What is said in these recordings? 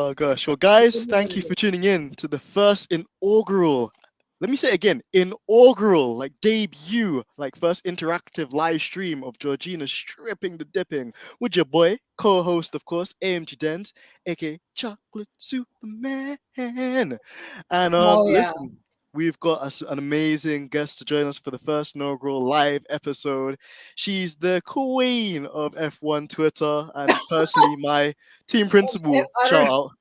Oh gosh. Well, guys, thank you for tuning in to the first inaugural. Let me say it again, inaugural, like debut, like first interactive live stream of Georgina stripping the dipping with your boy, co-host, of course, AMG DENZ, aka Chocolate Superman. And Oh yeah. listen, we've got us an amazing guest to join us for the first inaugural live episode. She's the queen of F1 Twitter and personally my team principal. I Shout don't. out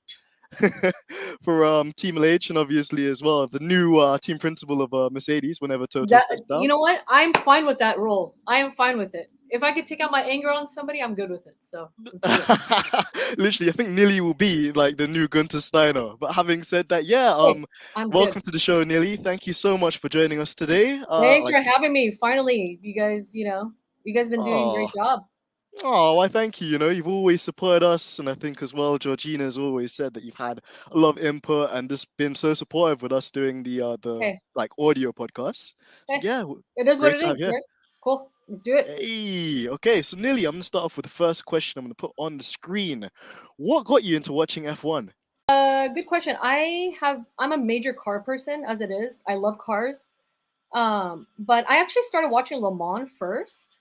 for Team LH and obviously as well the new team principal of Mercedes whenever Toto That steps you down. know what? I'm fine with that role. I am fine with it. If I could take out my anger on somebody, I'm good with it. So let's do it. Literally, I think Nilly will be like the new Gunter Steiner. But having said that, yeah, Hey, I'm good. welcome to the show, Nilly. Thank you so much for joining us today. Thanks for having me. Finally, you guys been doing a Oh, great job. oh, why thank you. You know, you've always supported us, and I think as well, Georgina's always said that you've had a lot of input and just been so supportive with us doing the Hey, like audio podcasts. So hey, yeah, it is what great it to have is, you. right? Cool. Let's do it. Hey, okay, so Nilly, I'm gonna start off with the first question I'm gonna put on the screen. What got you into watching F1? Good question. I'm a major car person as it is. I love cars. But I actually started watching Le Mans first,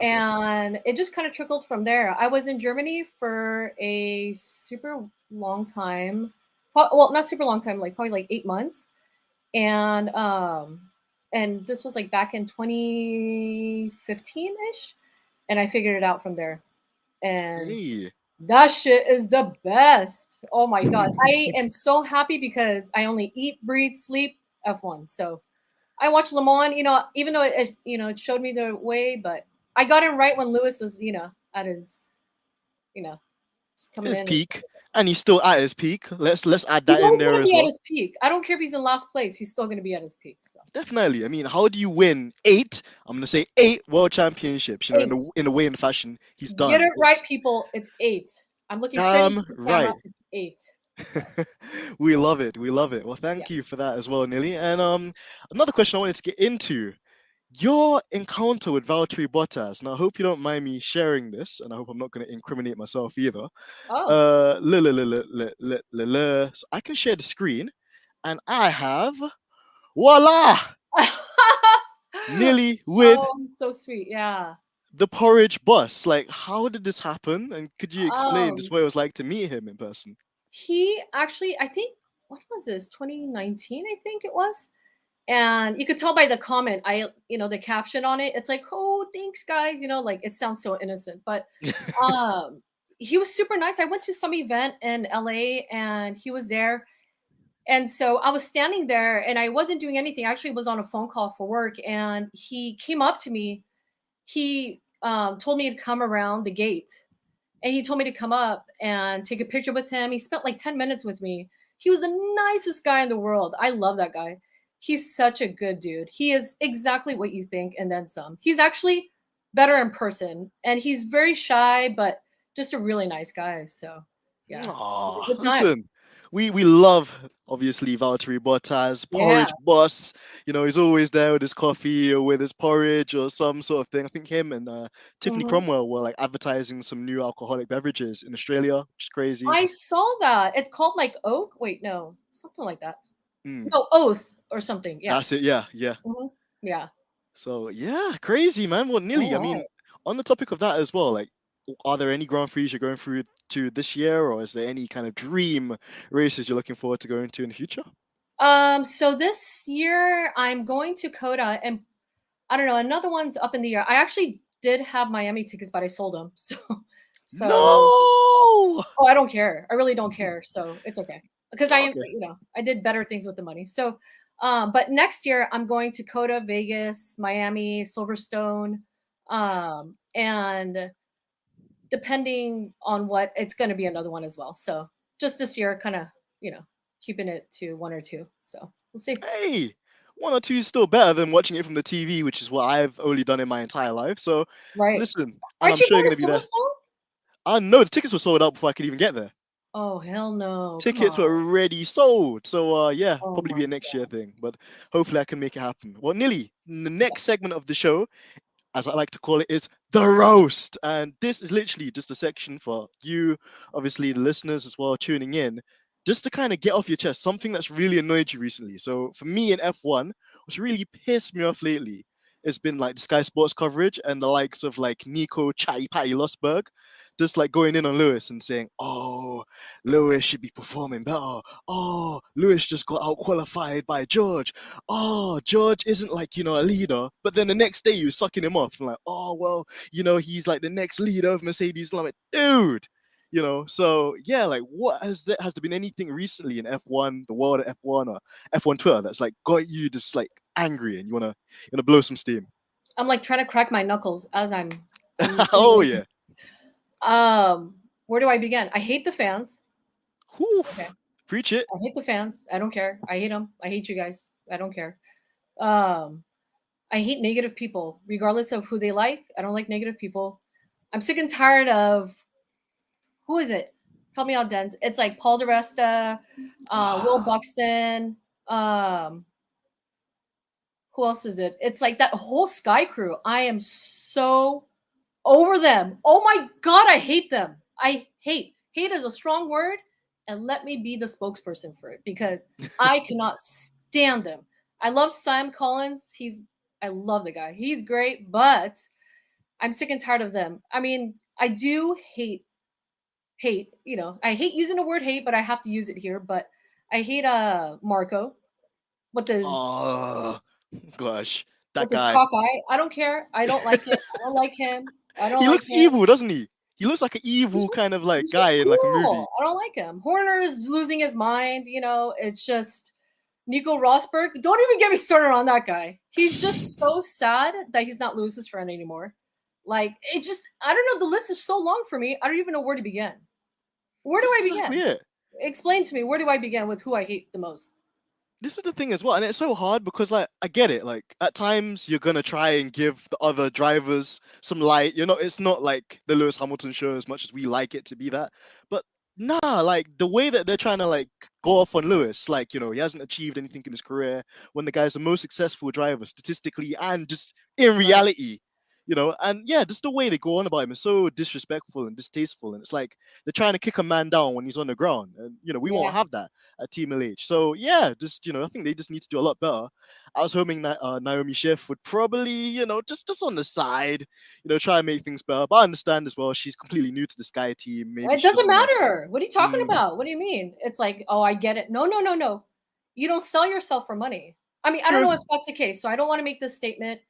Okay. and it just kind of trickled from there. I was in Germany for a super long time. Well, not super long time, like probably like 8 months, and this was like back in 2015 ish, and I figured it out from there. And Hey. that shit is the best. Oh my god, I am so happy because I only eat, breathe, sleep F1. So I watched Le Mans, even though it showed me the way, but I got in right when Lewis was, at his, you know, just coming His in. And peak, and he's still at his peak. Let's add he's that in always there gonna as be at well. his peak. I don't care if he's in last place. He's still gonna be at his peak. So Definitely. I mean, how do you win eight? I'm gonna say eight world championships. You know, in 8. the way and fashion he's Get done. it right, It's people. It's 8. I'm looking straight into damn the camera. right. It's 8. So We love it. We love it. Well, yeah. thank you for that as well, Nilly. And another question I wanted to get into your encounter with Valtteri Bottas. Now, I hope you don't mind me sharing this, and I hope I'm not going to incriminate myself either. Oh. So I can share the screen, and I have voila, Nilly with Oh, so sweet. Yeah. the porridge bus. Like, how did this happen? And could you explain just Um, what it was like to meet him in person? he actually, I think, what was this? 2019, I think it was. And you could tell by the comment, the caption on it, it's like, oh, thanks, guys. Like it sounds so innocent, but um, he was super nice. I went to some event in LA and he was there. And so I was standing there and I wasn't doing anything. I actually was on a phone call for work and he came up to me. He told me to come around the gate and he told me to come up and take a picture with him. He spent like 10 minutes with me. He was the nicest guy in the world. I love that guy. He's such a good dude. He is exactly what you think and then some. He's actually better in person and he's very shy, but just a really nice guy. So, yeah, it was Oh, a good time. listen, we love obviously Valtteri Bottas, Yeah. porridge boss. You know, he's always there with his coffee or with his porridge or some sort of thing. I think him and Tiffany Mhm. Cromwell were like advertising some new alcoholic beverages in Australia, which is crazy. I saw that. It's called like Oak. Wait, no, something like that. Mm, No, Oath or something. Yeah. that's it. Yeah, yeah. Mhm. Yeah. So yeah, crazy man. Well, All nearly. I right. mean, on the topic of that as well, like, are there any Grand Prix you're going through to this year, or is there any kind of dream races you're looking forward to going to in the future? So this year I'm going to Coda, and I don't know, another one's up in the air. I actually did have Miami tickets, but I sold them. So No. oh, I don't care. I really don't care. So it's okay because Okay. I did better things with the money. So, but next year I'm going to Coda, Vegas, Miami, Silverstone, and depending on what, it's going to be another one as well. So just this year, kind of, you know, keeping it to one or two. So we'll see. Hey, one or two is still better than watching it from the TV, which is what I've only done in my entire life. So, Right. listen, and Aren't I'm you sure you're going going to to be there. Silverstone? I know the tickets were sold out before I could even get there. Oh, hell no. Come Tickets were on. already sold. So, yeah, Oh probably my be a next year God. thing. But hopefully I can make it happen. Well, Nilly, in the next segment of the show, as I like to call it, is the roast. And this is literally just a section for you, obviously the listeners as well, tuning in, just to kind of get off your chest something that's really annoyed you recently. So for me in F1, what's really pissed me off lately has been like the Sky Sports coverage and the likes of like Nico Chatty Patty Losberg, just like going in on Lewis and saying, "Oh, Lewis should be performing better. Oh, Lewis just got out qualified by George. Oh, George isn't like, a leader." But then the next day you sucking him off and like, "Oh, well, he's like the next leader of Mercedes." And I'm like, dude, so yeah, like what has there been anything recently in F1, the world of F1 or F1 Twitter that's like got you just like angry and you wanna blow some steam? I'm like trying to crack my knuckles as I'm Oh reading. yeah. Where do I begin? I hate the fans. Whew. Okay. Preach it. I hate the fans. I don't care. I hate them. I hate you guys. I don't care. Um, I hate negative people, regardless of who they like. I don't like negative people. I'm sick and tired of who is it? Help me out, Denz. It's like Paul DeResta, Will Buxton. Um, who else is it? It's like that whole Sky crew. I am so over them. Oh my god, I hate them. I hate is a strong word, and let me be the spokesperson for it because I cannot stand them. I love Sam Collins. I love the guy. He's great, but I'm sick and tired of them. I mean, I do hate, I hate using the word hate, but I have to use it here. But I hate Marco with his Oh gosh, that with his guy. cockeye. I don't care. I don't like it. I don't like him. I don't He like looks him. evil, doesn't he? He looks like an evil kind of like He's just guy in like a cool. movie. I don't like him. Horner is losing his mind. It's just Nico Rosberg. Don't even get me started on that guy. He's just so sad that he's not Lewis's friend anymore. Like it just, I don't know. The list is so long for me. I don't even know where to begin. Where do This I is exactly begin? it. Explain to me. Where do I begin with who I hate the most? This is the thing as well, and it's so hard because like I get it. Like at times you're gonna try and give the other drivers some light. It's not like the Lewis Hamilton show as much as we like it to be that. But nah, like the way that they're trying to like go off on Lewis, like he hasn't achieved anything in his career when the guy's the most successful driver statistically and just in Right. reality. And yeah, just the way they go on about him is so disrespectful and distasteful, and it's like they're trying to kick a man down when he's on the ground, and we won't Yeah. have that at Team LH. So yeah, just I think they just need to do a lot better. I was hoping that Naomi Schiff would probably just on the side, try and make things better. But I understand as well she's completely new to the Sky team. Maybe It she doesn't doesn't want to. matter. What are you talking Mm, about? What do you mean? It's like, oh, I get it. No, no, no, no. You don't sell yourself for money. I mean, I don't true. know if that's the case. So I don't want to make this statement.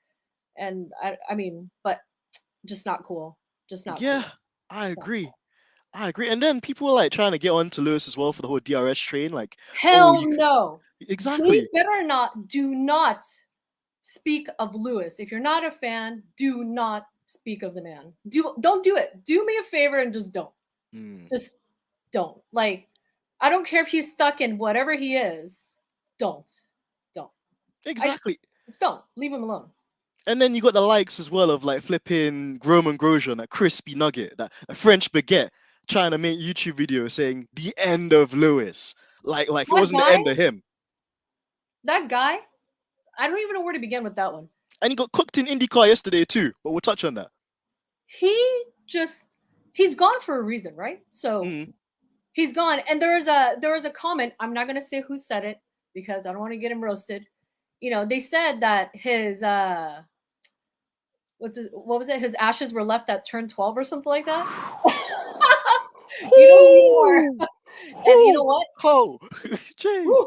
And I mean, but just not cool. Just not Yeah, cool. I Just not agree. cool. I agree. And then people are like trying to get on to Lewis as well for the whole DRS train. Like, oh, Hell no. They exactly. better not, do not speak of Lewis. If you're not a fan, do not speak of the man. Don't do it. Do me a favor and just don't. Mm, Just don't. Like, I don't care if he's stuck in whatever he is. Don't. Don't. I exactly. just don't. Leave him alone. And then you got the likes as well of like flipping Roman Grosjean, that crispy nugget, that a French baguette, trying to make YouTube videos saying the end of Lewis, like it That wasn't the guy, end of him. that guy, I don't even know where to begin with that one. And he got cooked in IndyCar yesterday too, but we'll touch on that. He just he's gone for a reason, right? So Mm. he's gone. And there was a comment. I'm not gonna say who said it because I don't want to get him roasted. They said that his what was it? His ashes were left at turn 12 or something like that. You know who you Whoo! are. And you know what? Oh, Woo! jeez,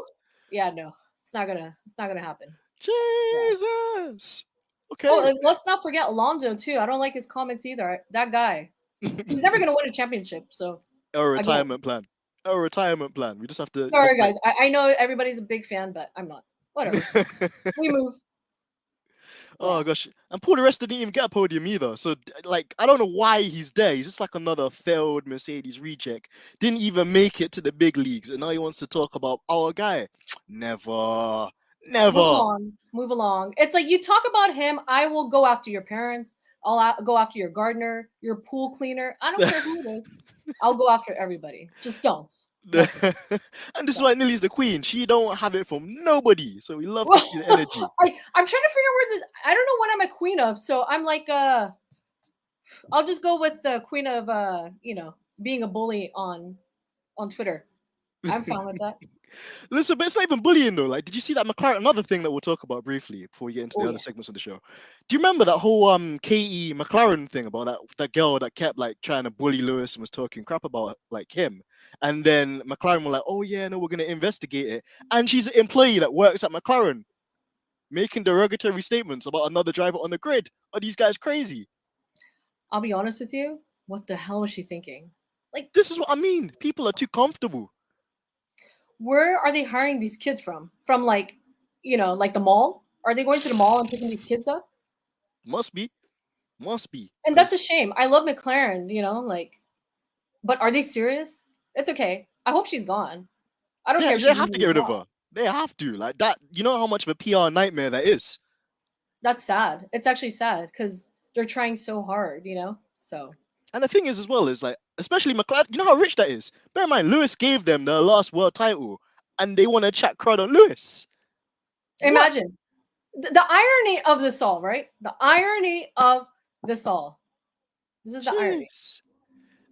Yeah, no. It's not gonna happen. Yeah. Jesus. Oh, Okay. and let's not forget Alonso too. I don't like his comments either. That guy. He's never gonna win a championship. So A again, retirement plan. A retirement plan. We just have to sorry just like. guys. I know everybody's a big fan, but I'm not. Whatever. We move. Oh Yeah. gosh, and Paul di Resta didn't even get a podium either. So like, I don't know why he's there. He's just like another failed Mercedes reject. Didn't even make it to the big leagues, and now he wants to talk about our guy. Never, Move never. along. Move along. It's like you talk about him, I will go after your parents. Go after your gardener, your pool cleaner. I don't care who it is. I'll go after everybody. Just don't. Messy. And this is So. why Nilly's the queen. She don't have it from nobody. So we love to see the energy. I'm trying to figure out where this. I don't know what I'm a queen of, so I'm like, I'll just go with the queen of, being a bully on Twitter. I'm fine with that. Listen, but it's not even bullying though. Like, did you see that McLaren? Another thing that we'll talk about briefly before we get into Oh the other yeah. segments of the show. Do you remember that whole KE McLaren thing about that girl that kept like trying to bully Lewis and was talking crap about like him? And then McLaren were like, "Oh yeah, no, we're gonna investigate it." And she's an employee that works at McLaren, making derogatory statements about another driver on the grid. Are these guys crazy? I'll be honest with you. What the hell was she thinking? Like, This is what I mean. People are too comfortable. where are they hiring these kids from? From like, like the mall? Are they going to the mall and picking these kids up? Must be, must be, And that's because a shame. I love McLaren, like, but are they serious? It's okay. I hope she's gone. I don't care if they she have to legally get rid of gone. her. They have to like that. You know how much of a PR nightmare that is. That's sad. It's actually sad because they're trying so hard, So And the thing is, as well, is like, especially McLaren, you know how rich that is? Bear in mind, Lewis gave them the last world title and they want to chat crud on Lewis. What? imagine the irony of this all, right? The irony of this all. This is the irony. Jeez.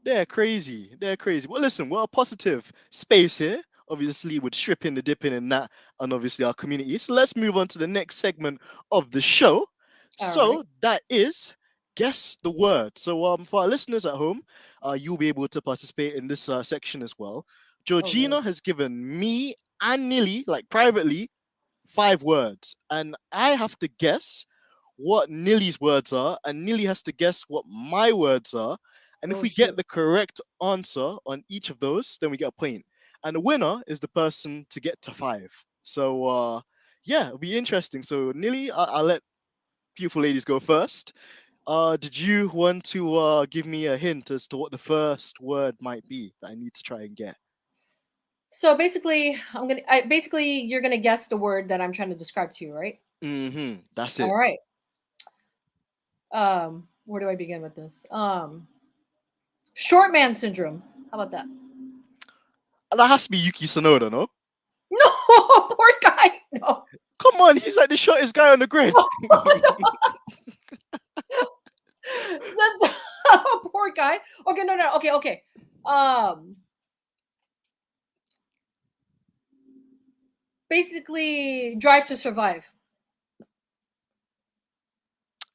They're crazy. They're crazy. Well, listen, we're a positive space here, obviously, with stripping, the dipping, and that, and obviously our community. So let's move on to the next segment of the show. All right. So that is guess the word. So for our listeners at home, you'll be able to participate in this section as well. Oh no. Georgina has given me and Nilly, like privately, 5 words, and I have to guess what Nilly's words are, and Nilly has to guess what my words are. And if Oh we get shoot. the correct answer on each of those, then we get a point. And the winner is the person to get to 5. So yeah, it'll be interesting. So Nilly, I'll let beautiful ladies go first. Did you want to give me a hint as to what the first word might be that I need to try and get? So basically, you're gonna guess the word that I'm trying to describe to you, right? That's it. All right. Where do I begin with this? Short man syndrome. How about that? That has to be Yuki Tsunoda, no? No, poor guy. No. Come on, he's like the shortest guy on the grid. That's poor guy. Okay, no. Okay. Um, basically, Drive to Survive.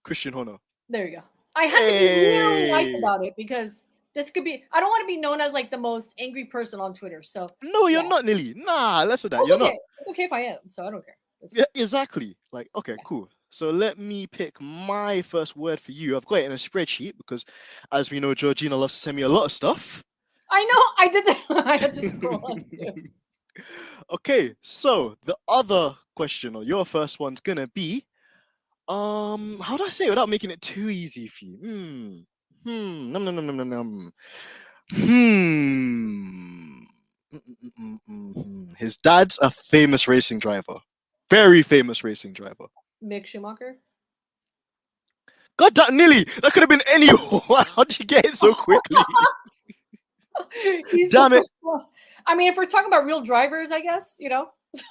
Christian Horner. There you go. I had to be really nice Hey. about it because this could be. I don't want to be known as like the most angry person on Twitter. So No, you're yeah, not, Nilly. Nah, less of that. that's You're not. okay. It's okay if I am. So I don't care. Yeah, exactly. Like, okay, cool. So let me pick my first word for you. I've got it in a spreadsheet because, as we know, Georgina loves to send me a lot of stuff. I know. I did. I had to scroll up too. Okay, so the other question, or your first one's gonna be, how do I say it without making it too easy for you? Num. Hmm. His dad's a famous racing driver. Very famous racing driver. Mick Schumacher. God, that Nilly, that could have been anyone. How did you get it so quickly? He's the Damn it. first one. I mean, if we're talking about real drivers, I guess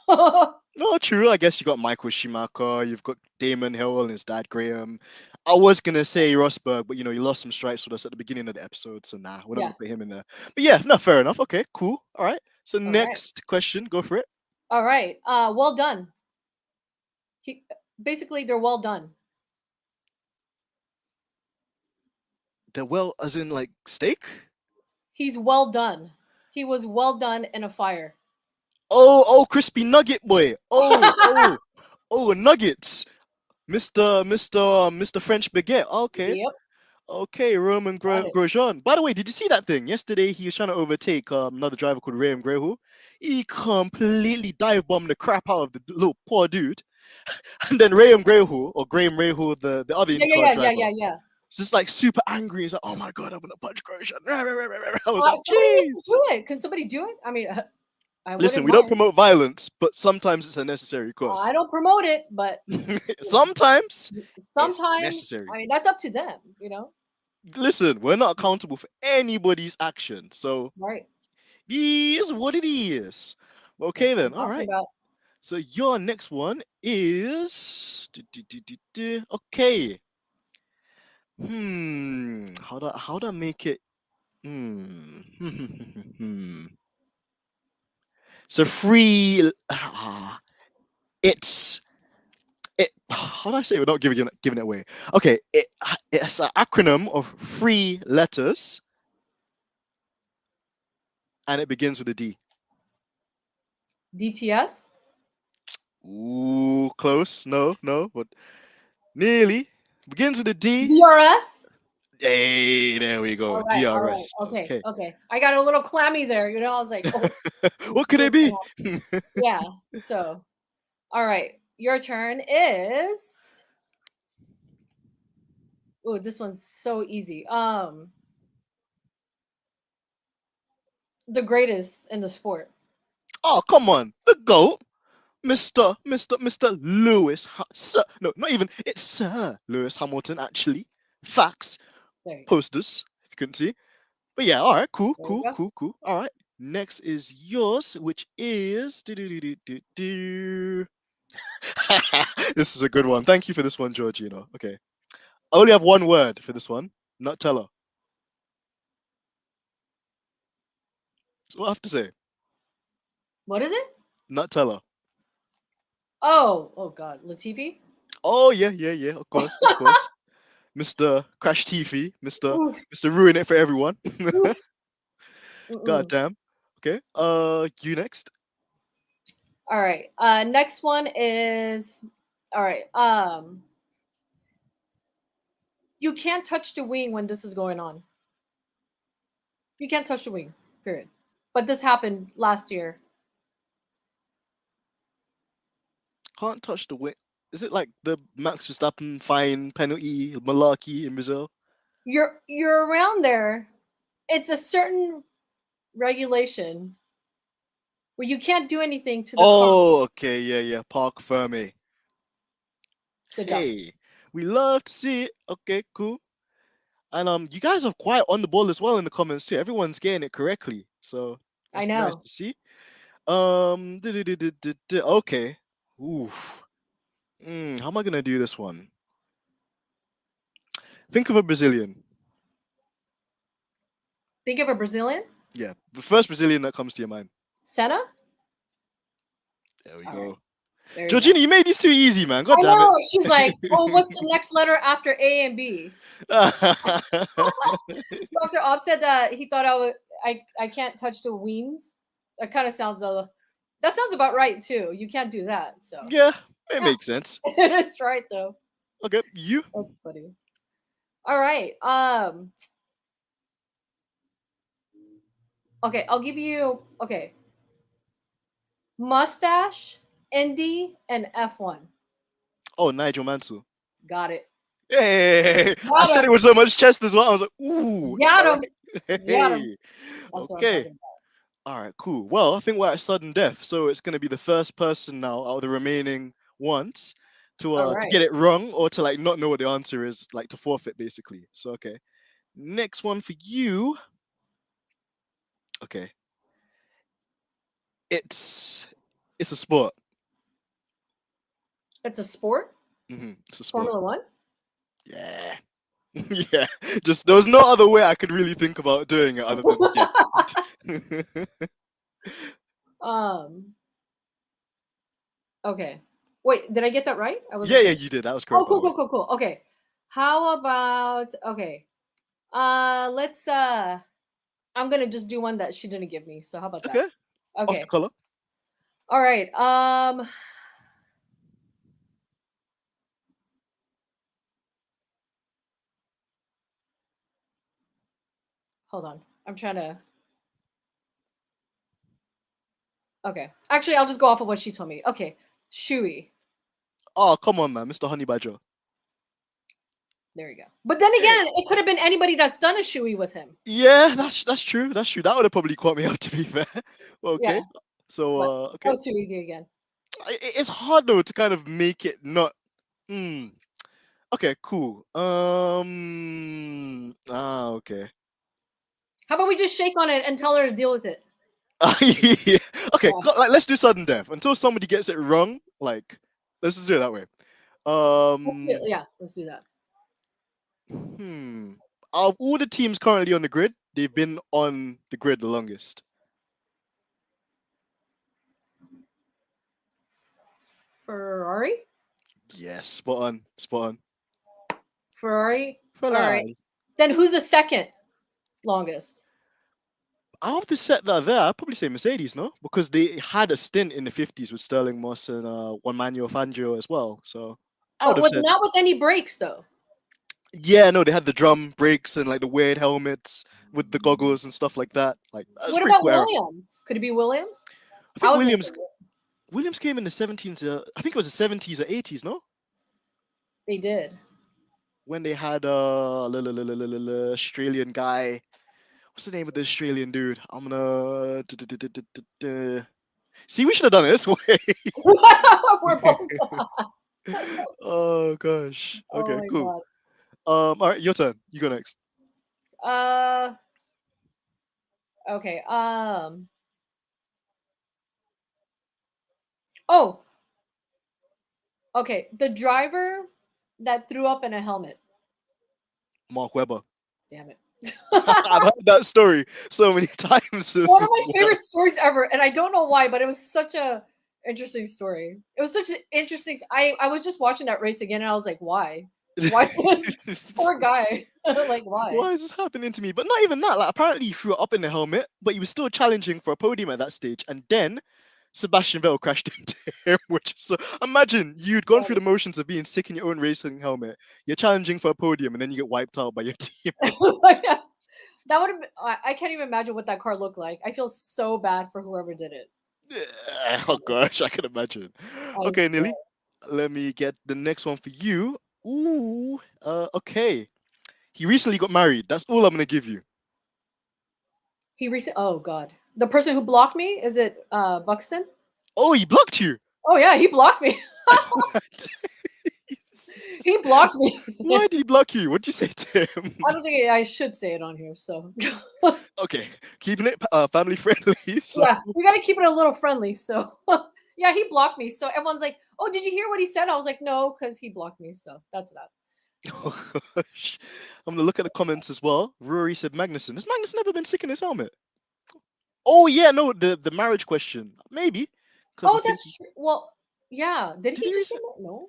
No, true. I guess you got Michael Schumacher, you've got Damon Hill and his dad Graham. I was gonna say Rosberg, but he lost some stripes with us at the beginning of the episode, so nah, we're not Yeah. gonna put him in there. But yeah, no, fair enough. Okay, cool. All right. So All right. next question, go for it. All right. Well done. Basically, they're well done. The well, as in like steak? He's well done. He was well done in a fire. Oh, crispy nugget boy. Oh, nuggets. Mr. French baguette. Okay. Yep. Okay, Roman Got it. Grosjean. By the way, did you see that thing? Yesterday, he was trying to overtake another driver called Graham Grehel. He completely dive bombed the crap out of the little poor dude. And then Graham Rahal, the other IndyCar driver, Yeah. is just like super angry. He's like, oh my God, I'm going to punch Grosjean. I was like, Somebody needs to jeez. do it. Can somebody do it? I mean, I Listen, wouldn't we don't mind. promote violence, but sometimes it's a necessary cause. I don't promote it, but Sometimes it's sometimes, necessary. I mean, that's up to them. Listen, we're not accountable for anybody's action. So Right. Is what it is. That's Okay what I'm then. All talking right. about. So your next one is okay. How do I make it? Hmm. So free. It's it. How do I say it without giving it away? Okay. It's an acronym of three letters, and it begins with a D. DTS? Ooh, close. No, no, but nearly. Begins with a D. DRS? Hey, there we go. All right. DRS. Okay, Okay. okay. I got a little clammy there. You know, I was like, oh, What what's could it going be? on? Yeah. So, all right. Your turn is. Oh, this one's so easy. The greatest in the sport. Oh, come on. The GOAT. Mr. Lewis. Sir. No, not even. It's Sir Lewis Hamilton, actually. Facts. There you go. Posters, if you couldn't see. But yeah, all right. Cool, There you cool, go. cool, cool. All right. Next is yours, which is. Do. This is a good one. Thank you for this one, Georgina. Okay. I only have one word for this one. Nutella. That's what I have to say. What is it? Nutella. Oh God, Latifi. Oh yeah, yeah, yeah. Of course, of course. Mr. Crash TV, Mr. Oof, Mr. Ruin It for everyone. oof. God Mm-mm. damn. Okay. You next. All right. Next one is. All right. You can't touch the wing when this is going on. You can't touch the wing. Period. But this happened last year. Can't touch the win. Is it like the Max Verstappen fine penalty malarkey in Brazil? You're around there. It's a certain regulation where you can't do anything to the car. Oh, okay, yeah, yeah. Park Ferme. Good job. Hey, we love to see it. Okay, cool. And you guys are quite on the ball as well in the comments too. Everyone's getting it correctly, so I that's nice know. to see. Okay. Oof. How am I gonna do this one? Think of a Brazilian. Think of a Brazilian. Yeah, the first Brazilian that comes to your mind. Senna. There we All right. go. There you go. Georgina, you made these too easy, man. God I damn it. know. She's like, oh, what's the next letter after A and B? Dr. Ob said that he thought I can't touch the wings. That kind of sounds that sounds about right too. You can't do that. So Yeah, it yeah, makes sense. it is right though. Okay, you. That's funny. All right. Okay, I'll give you okay. Mustache, Indy, and F1. Oh, Nigel Mansell. Got it. Hey, I Got said him. it with so much chest as well. I was like, ooh, Got all him. right. Got him. Hey, That's what I'm okay. talking about. All right, cool. Well, I think we're at sudden death, so it's gonna be the first person now out of the remaining ones All to right. get it wrong or to like not know what the answer is, like to forfeit basically. So okay, next one for you. Okay, it's it's a sport. It's a sport. It's a sport. Formula One. Yeah, yeah. Just there was no other way I could really think about doing it other than yeah. um. Okay. Wait, did I get that right? I Yeah, wasn't yeah, sure. you did. That was Oh, correct, by cool, the way. cool, cool, cool. Okay. How about okay? Let's I'm gonna just do one that she didn't give me. So how about that? Okay, off the Okay. color. All right. Hold on. I'm trying to. Okay. Actually, I'll just go off of what she told me. Okay. Shui. Oh, come on, man, Mr. Honey Badger. There you go. But then Yeah, again, it could have been anybody that's done a Shui with him. yeah, that's true. That's true. That would have probably caught me up, to be fair. Well, Yeah. okay, so But that okay, was too easy again. it's hard though to kind of make it not. Hmm. Okay, cool. Okay. How about we just shake on it and tell her to deal with it? Yeah. Okay, Yeah. like, let's do sudden death until somebody gets it wrong. Like, let's just do it that way. Um, Yeah, let's do that. hmm. Out of all the teams currently on the grid, they've been on the grid the longest. Ferrari? Yes, spot on, spot on. Ferrari? All right. Ferrari. Then who's the second longest? Out of the set that are there, I'd probably say Mercedes, no? Because they had a stint in the 50s with Sterling Moss and Juan Manuel Fangio as well. So I would But have with said, not with any brakes though. yeah, no, they had the drum brakes and like the weird helmets with the goggles and stuff like that. Like, that's What pretty about cool era. Williams? Could it be Williams? I I think was gonna say Williams came in the 17s. I think it was the 70s or 80s, no? they did. When they had Australian guy. What's the name of the Australian dude? I'm gonna see. We should have done it this way. We're both. Oh gosh. Oh Okay, my cool. god. All right, your turn. You go next. Uh. Okay. Oh. Okay. The driver that threw up in a helmet. Mark Webber. Damn it. I've heard that story so many times One as of my well. favorite stories ever, and I don't know why, but it was such a interesting story. It was such an interesting. I was just watching that race again, and I was like, why? Why this poor guy? Like why? Why is this happening to me? But not even that. Like, apparently he threw it up in the helmet, but he was still challenging for a podium at that stage. And then Sebastian Vettel crashed into him. Which is so, imagine you'd gone through the motions of being sick in your own racing helmet. You're challenging for a podium, and then you get wiped out by your team. Yeah, that would have. I can't even imagine what that car looked like. I feel so bad for whoever did it. Oh gosh, I can imagine. I Okay, swear. Nilly, let me get the next one for you. Ooh, okay. He recently got married. That's all I'm gonna give you. He recent. Oh God, the person who blocked me is it Buxton? Oh, he blocked you. Oh yeah, he blocked me. What? He blocked me. Why did he block you? What did you say to him? I don't think I should say it on here. So Okay, keeping it family friendly. So, yeah, we got to keep it a little friendly. So yeah, he blocked me. So everyone's like, "Oh, did you hear what he said?" I was like, "No," because he blocked me. So that's that. So oh gosh, I'm gonna look at the comments as well. Rory said Magnussen. Has Magnussen never been sick in his helmet? Oh yeah, no, the marriage question maybe because I oh, think that's true. Well, yeah. Did did he he just say recently? that? No.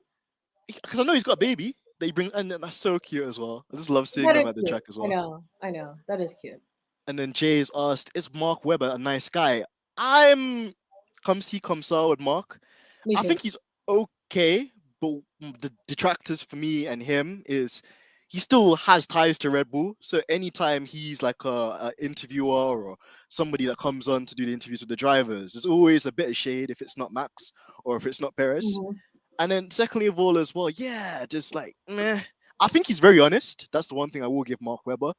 Because I know he's got a baby. They bring and that's so cute as well. I just love seeing That them is at the cute. track as I well. know. I know. That is cute. And then Jay's asked, "Is Mark Webber a nice guy?" I'm come see come saw with Mark. Me I too. think he's okay, but the detractors for me and him is he still has ties to Red Bull. So anytime he's like a interviewer or somebody that comes on to do the interviews with the drivers, there's always a bit of shade if it's not Max or if it's not Perez. Mhm. And then secondly of all as well, yeah, just like meh. I think he's very honest. That's the one thing I will give Mark Webber.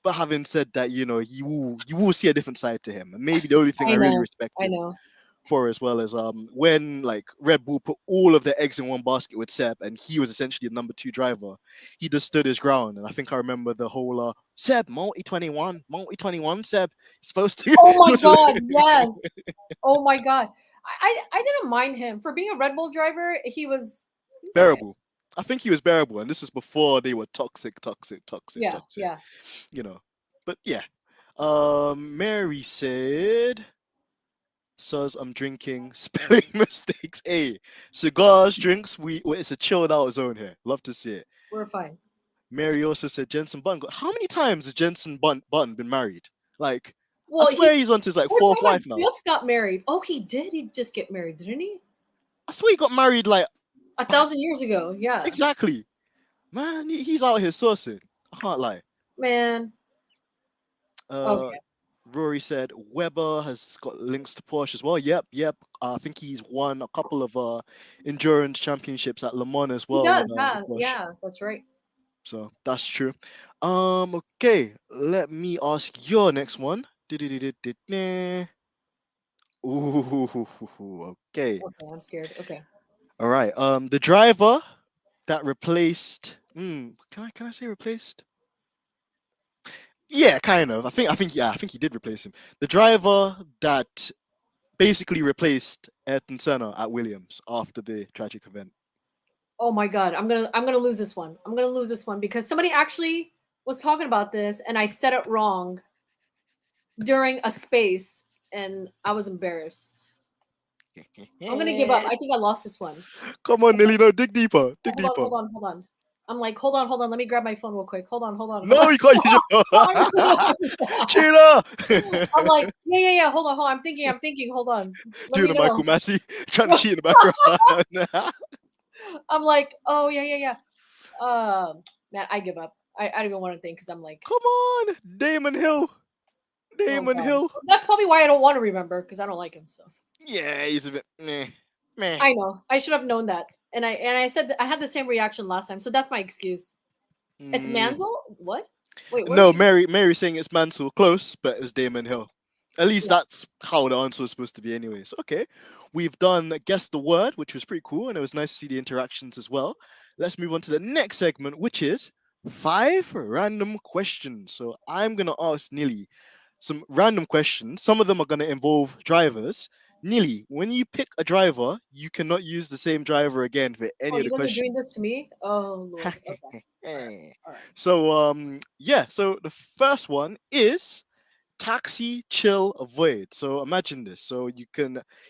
But having said that, you will see a different side to him. And maybe the only thing I I really know. respect I him know. for as well as when like Red Bull put all of their eggs in one basket with Seb and he was essentially the number two driver, he just stood his ground. And I think I remember the whole Seb multi 21 Seb supposed to Oh my God. Yes. Oh my God. I didn't mind him for being a Red Bull driver. He's okay. bearable. I think he was bearable, and this is before they were toxic, toxic, toxic, Yeah. toxic. Yeah. You know, but yeah. Mary said, "Says I'm drinking spelling mistakes. Hey, cigars, drinks. It's a chilled out zone here. Love to see it." We're fine. Mary also said Jensen Button. How many times has Button been married? Like, I Well, swear he's on to his like we're fourth talking about wife now. just got married. Oh, he did. He just get married, didn't he? I swear he got married like A back 1,000 years ago. Yeah. exactly. Man, he's out here sourcing. I can't lie. Man. Uh, Okay. Rory said Weber has got links to Porsche as well. Yep, yep. I think he's won a couple of endurance championships at Le Mans as He well with does. the Porsche. Yeah. That's right. So that's true. Okay. Let me ask your next one. Ooh, okay. Okay. I'm scared. Okay. All right. The driver that replaced. Can I say replaced? Yeah, kind of. I think he did replace him. The driver that basically replaced Ayrton Senna at Williams after the tragic event. Oh my god, I'm gonna lose this one. I'm gonna lose this one because somebody actually was talking about this and I said it wrong during a space and I was embarrassed. I'm gonna give up. I think I lost this one. Come on, Nelly, no, dig deeper, dig Hold on, deeper. hold on, hold on. I'm like, hold on, hold on. Let me grab my phone real quick. Hold on, hold on, hold No, on. you can't use your cheater. I'm like, yeah, yeah, yeah. Hold on, hold on. I'm thinking, I'm thinking. Hold on. Let Doing me a know. Michael Massey, trying to cheat in the background. I'm like, oh yeah, yeah, yeah. Man, I give up. I don't even want to think because I'm like, Come on, Damon Hill, oh Damon god. Hill. That's probably why I don't want to remember because I don't like him. So Yeah, he's a bit meh, meh. I know I should have known that, and I said I had the same reaction last time, so that's my excuse. It's Mm, Manzel. What? Wait, where's no, she? Mary saying it's Mansell, close, but it was Damon Hill. At least Yeah. that's how the answer was supposed to be, anyways. Okay, we've done guess the word, which was pretty cool, and it was nice to see the interactions as well. Let's move on to the next segment, which is 5 random questions. So I'm gonna ask Nilly some random questions. Some of them are gonna involve drivers. Nilly, when you pick a driver, you cannot use the same driver again for Oh, any of you the guys are doing this questions. to me? Oh Lord. Okay. All right. All right. So yeah, so the first one is taxi chill avoid. So imagine this. So you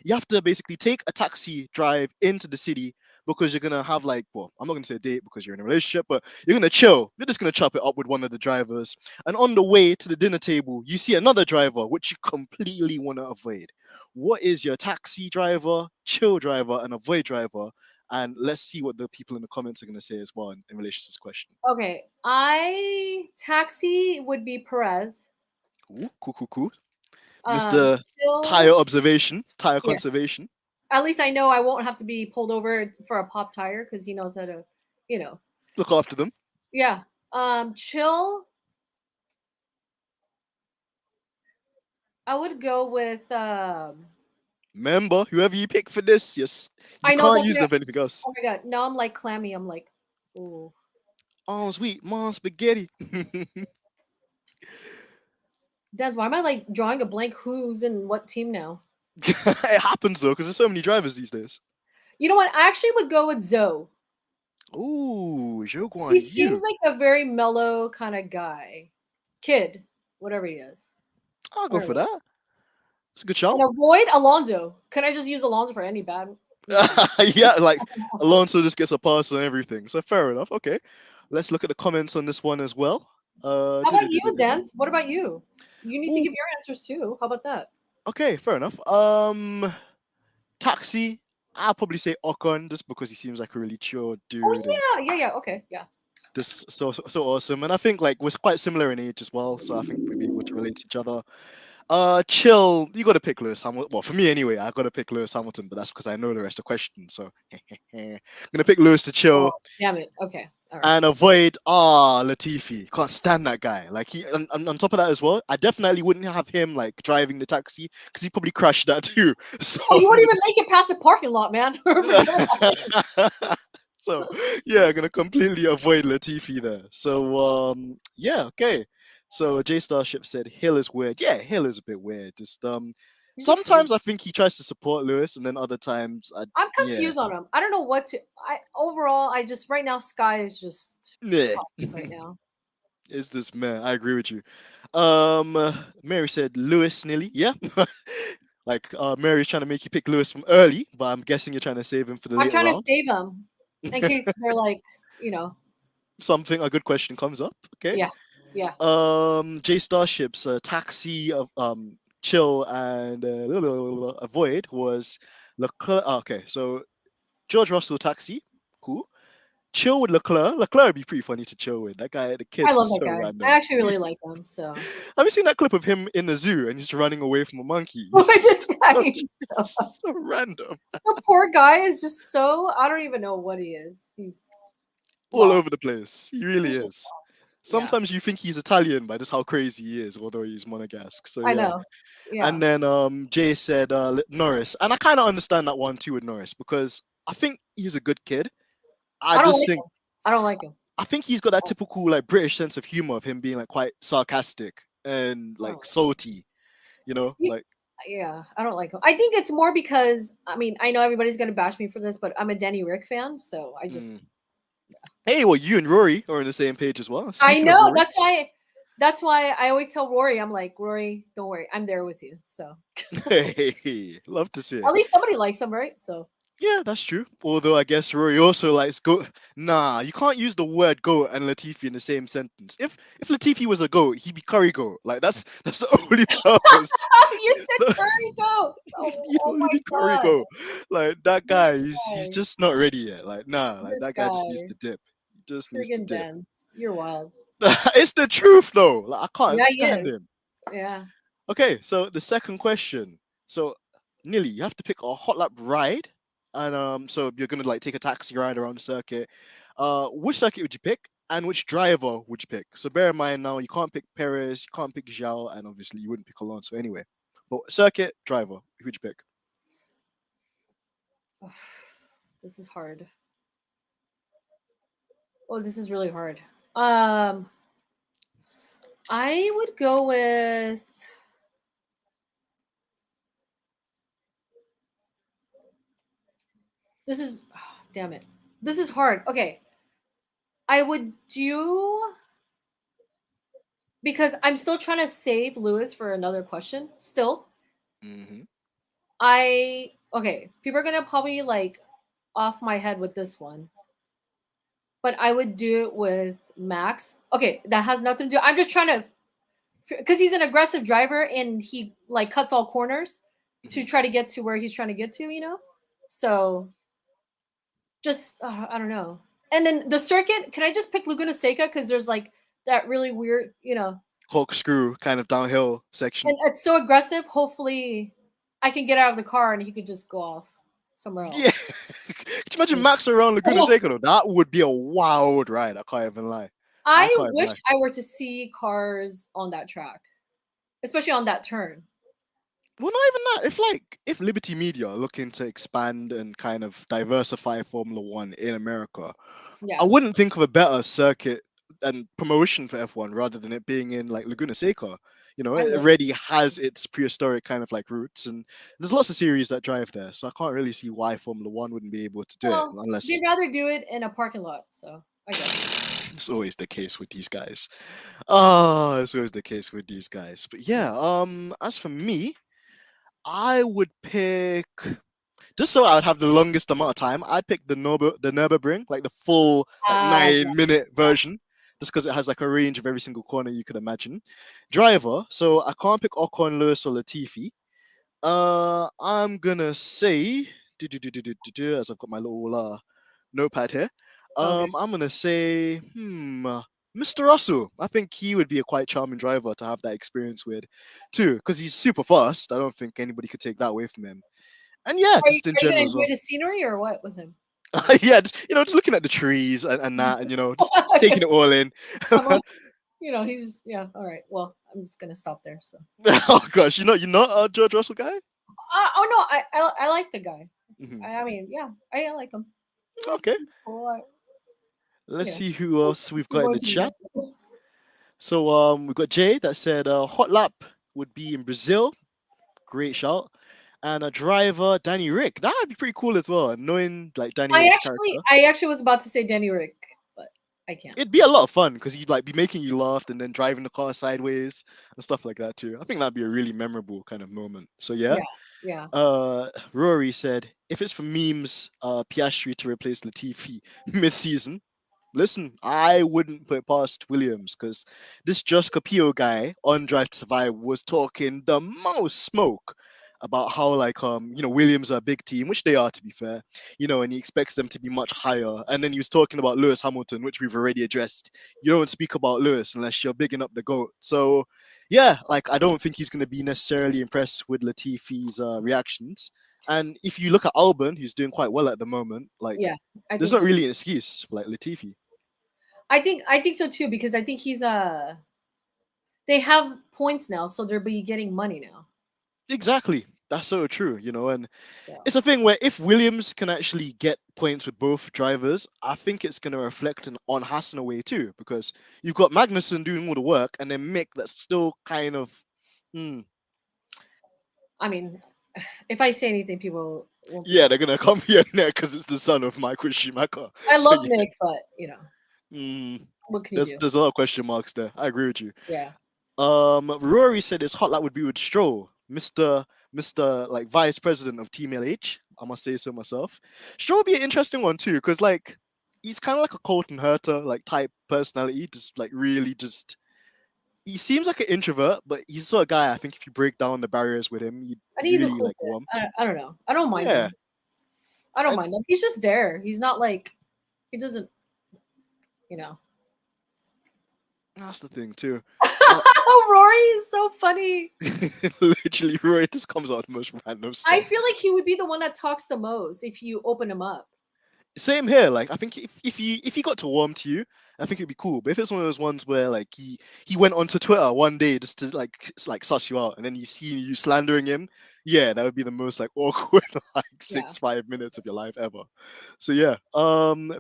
have to basically take a taxi drive into the city because you're gonna have like, well, I'm not gonna say a date because you're in a relationship, but you're gonna chill. You're just gonna chop it up with one of the drivers. And on the way to the dinner table, you see another driver which you completely want to avoid. What is your taxi driver, chill driver, and avoid driver? And let's see what the people in the comments are gonna say as well in relation to this question. Okay. I taxi would be Perez. Ooh, cool, cool, cool. Um, Mr. Tire Chill. observation, tire Yeah. conservation. At least I know I won't have to be pulled over for a pop tire because he knows how to, you know. Look after them. Yeah. Chill. I would go with. Remember, whoever you pick for this, yes, you I know can't that's. use them for anything else. Oh my god. Now I'm like clammy. I'm like, ooh. Oh, sweet, mom, spaghetti. Dad, why am I like drawing a blank? Who's in what team now? It happens though, because there's so many drivers these days. You know what? I actually would go with Zoe. Ooh, He Joguan, seems you. like a very mellow kind of guy, kid, whatever he is. I'll I go don't for know. that. It's a good shout. And avoid Alonso. Can I just use Alonso for any bad? Just kidding. Yeah, like Alonso just gets a pass on everything. So fair enough. Okay, let's look at the comments on this one as well. How about you, Dance? What about you? You need to Ooh, give your answers too. How about that? okay, fair enough. Taxi. I'll probably say Ocon just because he seems like a really chill Oh dude and yeah, yeah, yeah. Okay, yeah. just so awesome. And I think like we're quite similar in age as well, so I think we'll be able to relate to each other. Chill. You got to pick Lewis Hamilton. Well, for me anyway, I got to pick Lewis Hamilton, but that's because I know the rest of the questions. So I'm gonna pick Lewis to Oh chill damn it. Okay, all right. and avoid Latifi. Can't stand that guy. Like he, and on top of that as well, I definitely wouldn't have him like driving the taxi because he probably crashed that too. So Oh, you I'm won't gonna even make it past the parking lot, man. Forget about it. so yeah, I'm gonna completely avoid Latifi there. So yeah, okay. So J Starship said Hill is weird. Yeah, Hill is a bit weird. Just He's a freak. sometimes I think he tries to support Lewis, and then other times I I'm yeah. confused on him. I don't know what to. I overall, I just right now, Sky is just Yeah. toxic right now. It's this man. I agree with you. Mary said Lewis Nilly. Yeah. Like Mary's trying to make you pick Lewis from early, but I'm guessing you're trying to save him for the I'm later trying to rounds. save him in case they're like, you know, Something a good question comes up. Okay. yeah, yeah. J Starship's taxi of chill and avoid was Leclerc. Okay, so George Russell taxi, cool. Chill with Leclerc. Leclerc would be pretty funny to chill with. That guy, the I kid's love that so guy. I random. actually really like him. So Have you seen that clip of him in the zoo and he's running away from a monkey? this guy, It's just so random, the poor guy is just so. I don't even know what he is. He's all lost. over the place. He really He's just is. lost. Yeah, Sometimes you think he's Italian by just how crazy he is, although he's Monegasque. So I yeah. know. Yeah, And then Jay said Norris, and I kind of understand that one too with Norris because I think he's a good kid. I I don't just like think him. I don't like him. I think he's got that Oh, typical like British sense of humor of him being like quite sarcastic and I don't like like him. salty, you know, You, like yeah, I don't like him. I think it's more because I mean I know everybody's gonna bash me for this, but I'm a Denny Rick fan, so I just mm. Hey, well, you and Rory are on the same page as well. I Speaking of know Rory, that's why I always tell Rory, I'm like, Rory, don't worry, I'm there with you. So hey, love to see at it. least somebody likes him, right? So Yeah, that's true. Although I guess Rory also likes goat. Nah, you can't use the word goat and Latifi in the same sentence. If Latifi was a goat, he'd be curry goat. Like that's the only purpose. you said So, curry goat. you'd Oh only my be curry god. goat. Like that This guy, he's guy. just not ready yet. Like nah, like This that guy just needs guy. to dip. He just needs to Friggin' dip. Dens. You're wild. It's the truth though. Like I can't Yeah, he stand is. him. Yeah. Okay, so the second question. So, Nilly, you have to pick a hot lap ride, and so you're gonna like take a taxi ride around the circuit. Which circuit would you pick, and which driver would you pick? So bear in mind now, you can't pick Perez, you can't pick Zhao, and obviously you wouldn't pick Alonso anyway. But circuit driver, who'd you pick? This is hard. Oh, this is really hard. Um, I would go with. This is. Damn it. This is hard. Okay. I would do because I'm still trying to save Lewis for another question. Still, Hmm. I okay. People are gonna probably like off my head with this one, but I would do it with Max. Okay, that has nothing to do. I'm just trying to because he's an aggressive driver and he like cuts all corners to Hmm. try to get to where he's trying to get to. So just I don't know. And then the circuit, can I just pick Laguna Seca because there's like that really weird. Corkscrew kind of downhill section. And it's so aggressive. Hopefully, I can get out of the car and he could just go off somewhere Yeah, else. could you imagine Max around Laguna Oh, Seca though? That would be a wild ride. I can't even lie. I I can't even wish lie. I were to see cars on that track, especially on that turn. Well, not even that. If Liberty Media are looking to expand and kind of diversify Formula One in America, I Yeah, wouldn't think of a better circuit and promotion for F1 rather than it being in like Laguna Seca. You know, I it would. already has its prehistoric kind of like roots, and there's lots of series that drive there. So I can't really see why Formula One wouldn't be able to do it Well, they'd unless rather do it in a parking lot, so I get it. it's always the case with these guys. Oh, it's always the case with these guys. But Yeah. yeah, as for me, I would pick just so I would have the longest amount of time, I'd pick the Nurburgring, like the full like Yeah, 9 minute version, just because it has like a range of every single corner you could imagine. Driver, so I can't pick Ocon, Lewis, or Latifi. I'm gonna say, as I've got my little notepad here. okay. I'm gonna say, Mr. Russell. I think he would be a quite charming driver to have that experience with, too, because he's super fast. I don't think anybody could take that away from him. And yeah, Are you just in are you gonna general as enjoy well. the scenery or what with him? Yeah, just looking at the trees and that, and just taking it Because all in. I'm like, he's yeah. All right. Well, I'm just gonna stop there. So. Oh gosh, you're not a George Russell guy. Oh no, I like the guy. Hmm. I mean, yeah, I like him. Okay, He's cool. let's You know, see who else we've we're got in going the to chat. Mexico. So we've got Jay that said hot lap would be in Brazil. Great shout. And a driver, Danny Rick. That would be pretty cool as well. Knowing like Danny I Rick's actually, character, I actually was about to say Danny Rick, but I can't. it'd be a lot of fun because he'd like be making you laugh and then driving the car sideways and stuff like that too. I think that'd be a really memorable kind of moment. So yeah. Yeah, yeah. Rory said, if it's for memes, Piastri to replace Latifi mid-season, listen, I wouldn't put it past Williams because this Josh Capillo guy on Drive to Survive was talking the most smoke about how like Williams are a big team, which they are to be fair, and he expects them to be much higher. And then he was talking about Lewis Hamilton, which we've already addressed. You don't speak about Lewis unless you're bigging up the goat. So yeah, like I don't think he's going to be necessarily impressed with Latifi's reactions. And if you look at Albon, who's doing quite well at the moment, like Yeah, I there's think not so. really an excuse for like Latifi. I think so too because I think he's they have points now, so they'll be getting money now. Exactly. That's so true, and So it's a thing where if Williams can actually get points with both drivers, I think it's going to reflect on Haas in a way too, because you've got Magnussen doing all the work, and then Mick that's still kind of, hmm, I mean, if I say anything, people won't be yeah, happy. they're gonna come here next because it's the son of Michael Schumacher. I So love yeah, Nick, but mm, what can you there's do? there's a lot of question marks there. I agree with you. Yeah. Rory said his hot lap would be with Stroll, Mister like Vice President of Team LH. I must say so myself. Stroll would be an interesting one too, because like he's kind of like a Colton Herter like type personality, just like really just. He seems like an introvert, but he's the sort of guy I think if you break down the barriers with him, you'd I think he's a really cool like kid. warm. I don't know. I don't mind Yeah, him. I don't and mind him. He's just there. He's not like he doesn't, you know. that's the thing too. Uh, Rory is so funny. literally, Roy just comes out with the most random I stuff. feel like he would be the one that talks the most if you open him up. Same here. Like I think if he got to warm to you, I think it'd be cool. But if it's one of those ones where like he went onto Twitter one day just to like suss you out, and then you see you slandering him, yeah, that would be the most like awkward like Yeah. 5 minutes of your life ever. So yeah.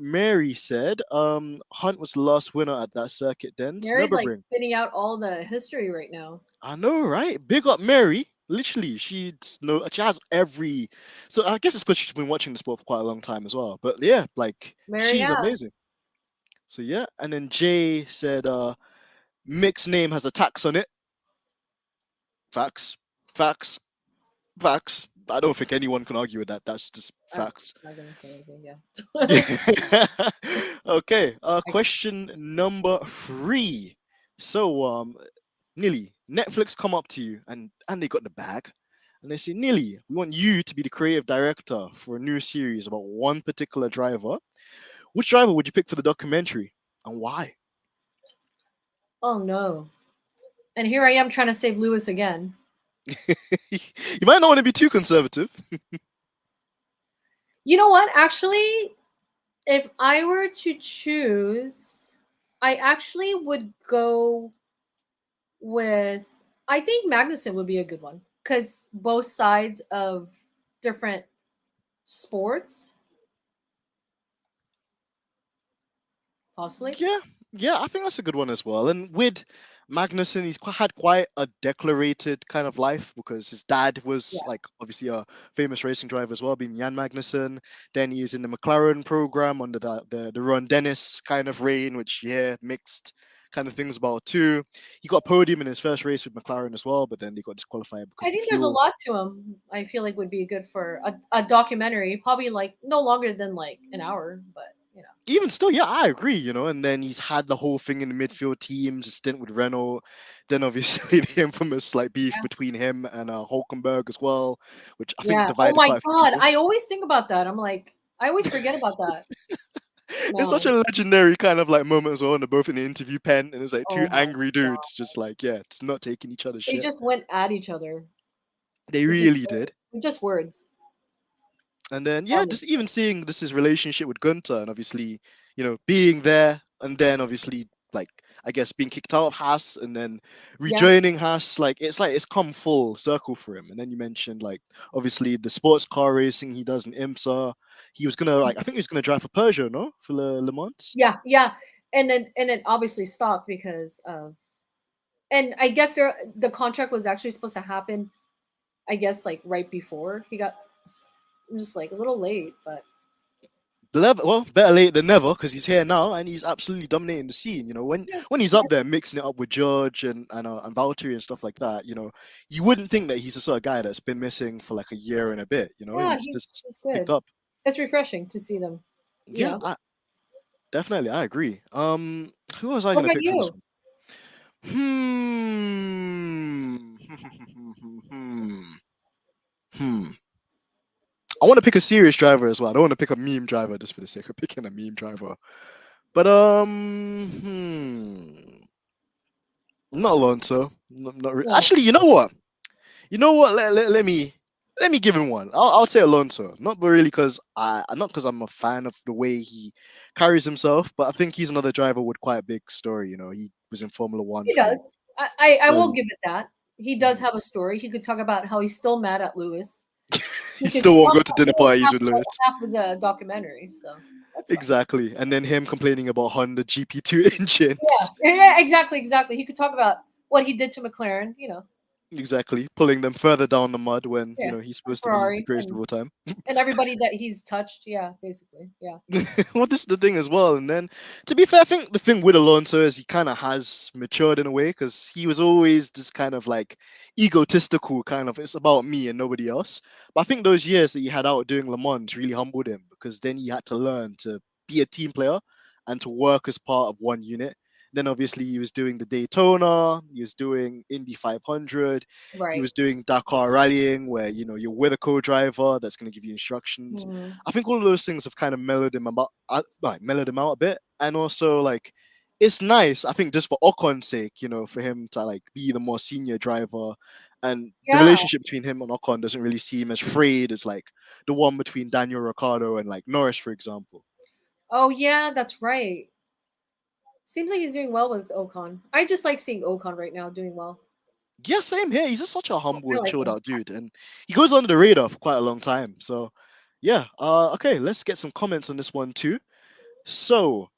Mary said Hunt was the last winner at that circuit. Denz Mary's like Nürburgring. spitting out all the history right now. I know, right? Big up Mary. Literally, she has every. So I guess it's because she's been watching the sport for quite a long time as well. But yeah, like Mary she's has. amazing. So yeah, and then Jay said, Mick's name has a tax on it. Facts, facts, facts. I don't think anyone can argue with that. That's just I'm facts. not gonna say anything. Yeah. Okay. I, Question number 3. So Nilly, Netflix come up to you and they got the bag, and they say, Nilly, we want you to be the creative director for a new series about one particular driver. Which driver would you pick for the documentary, and why? oh no. And here I am trying to save Lewis again. You might not want to be too conservative. You know what? Actually, if I were to choose, I actually would go with. I think Magnuson would be a good one because both sides of different sports, possibly. Yeah, yeah, I think that's a good one as well. And with Magnussen, had quite a declarated kind of life because his dad was Yeah, like obviously a famous racing driver as well, being Jan Magnussen. Then he is in the McLaren program under the Ron Dennis kind of reign, which yeah, mixed kind of things about too. He got a podium in his first race with McLaren as well, but then they got disqualified because I of the think there's a fuel. lot to him. I feel like would be good for a documentary, probably like no longer than like an hour, but Even still, yeah, I agree, and then he's had the whole thing in the midfield teams, a stint with Renault, then obviously the infamous like beef yeah. between him and Hulkenberg as well, which I think Yeah. Oh divided my quite a few god, people. I always think about that. I'm like, I always forget about that. It's such No. a legendary kind of like moment as well, and they're both in the interview pen, and it's like two Oh my angry god. dudes just like, yeah, it's not taking each other's They shit. just went at each other They with just really words. did. With just words. And then yeah, just Honestly. even seeing this his relationship with Gunter, and obviously being there, and then obviously like I guess being kicked out of Haas and then Yeah. rejoining Haas, like it's come full circle for him. And then you mentioned like obviously the sports car racing he does in IMSA. He was gonna like I think he was gonna drive for Peugeot, no, for Le Mans. Yeah, yeah. And then obviously stopped because of and I guess the contract was actually supposed to happen, I guess like right before he got I'm just like a little late, but Well, better late than never because he's here now and he's absolutely dominating the scene. When yeah, when he's up there mixing it up with George and Valtteri and stuff like that, you wouldn't think that he's the sort of guy that's been missing for like a year and a bit. yeah, He's just he's picked good. up. It's refreshing to see them, you Yeah, know. definitely, I agree. Who was I What gonna about pick for this you? one? Hmm. Hmm. Hmm. I want to pick a serious driver as well. I don't want to pick a meme driver just for the sake of picking a meme driver. But not Alonso. Not really. No. Actually, you know what? You know what? Let me give him one. I'll say Alonso. Not really because not because I'm a fan of the way he carries himself, but I think he's another driver with quite a big story. He was in Formula One He for does. I will early. give it that. he does Mhm. have a story. He could talk about how he's still mad at Lewis. He He could still won't talk go to about dinner Lewis parties with Lewis. half of the documentary, so that's fine. Exactly. And then him complaining about Honda GP2 engines. Yeah, exactly, exactly. He could talk about what he did to McLaren, Exactly. Pulling them further down the mud when, yeah, he's and supposed to be the Ferrari greatest of all time. and everybody that he's touched. Yeah, basically. Yeah. Well, this is the thing as well. And then, to be fair, I think the thing with Alonso is he kind of has matured in a way because he was always just kind of like egotistical, kind of, it's about me and nobody else. But I think those years that he had out doing Le Mans really humbled him because then he had to learn to be a team player and to work as part of one unit. Then obviously he was doing the Daytona, he was doing Indy 500, he Right. was doing Dakar rallying, where you're with a co-driver that's going to give you instructions. Mhm. I think all of those things have kind of mellowed him about, like mellowed him out a bit, and also like it's nice. I think just for Ocon's sake, for him to like be the more senior driver, and the Yeah. relationship between him and Ocon doesn't really seem as frayed as like the one between Daniel Ricciardo and like Norris, for example. Oh yeah, that's right. Seems like he's doing well with Ocon. I just like seeing Ocon right now doing well. Yeah, same here. He's just such a humble I and like chilled him. out dude, and he goes under the radar for quite a long time. So, yeah. Okay, let's get some comments on this one too. So,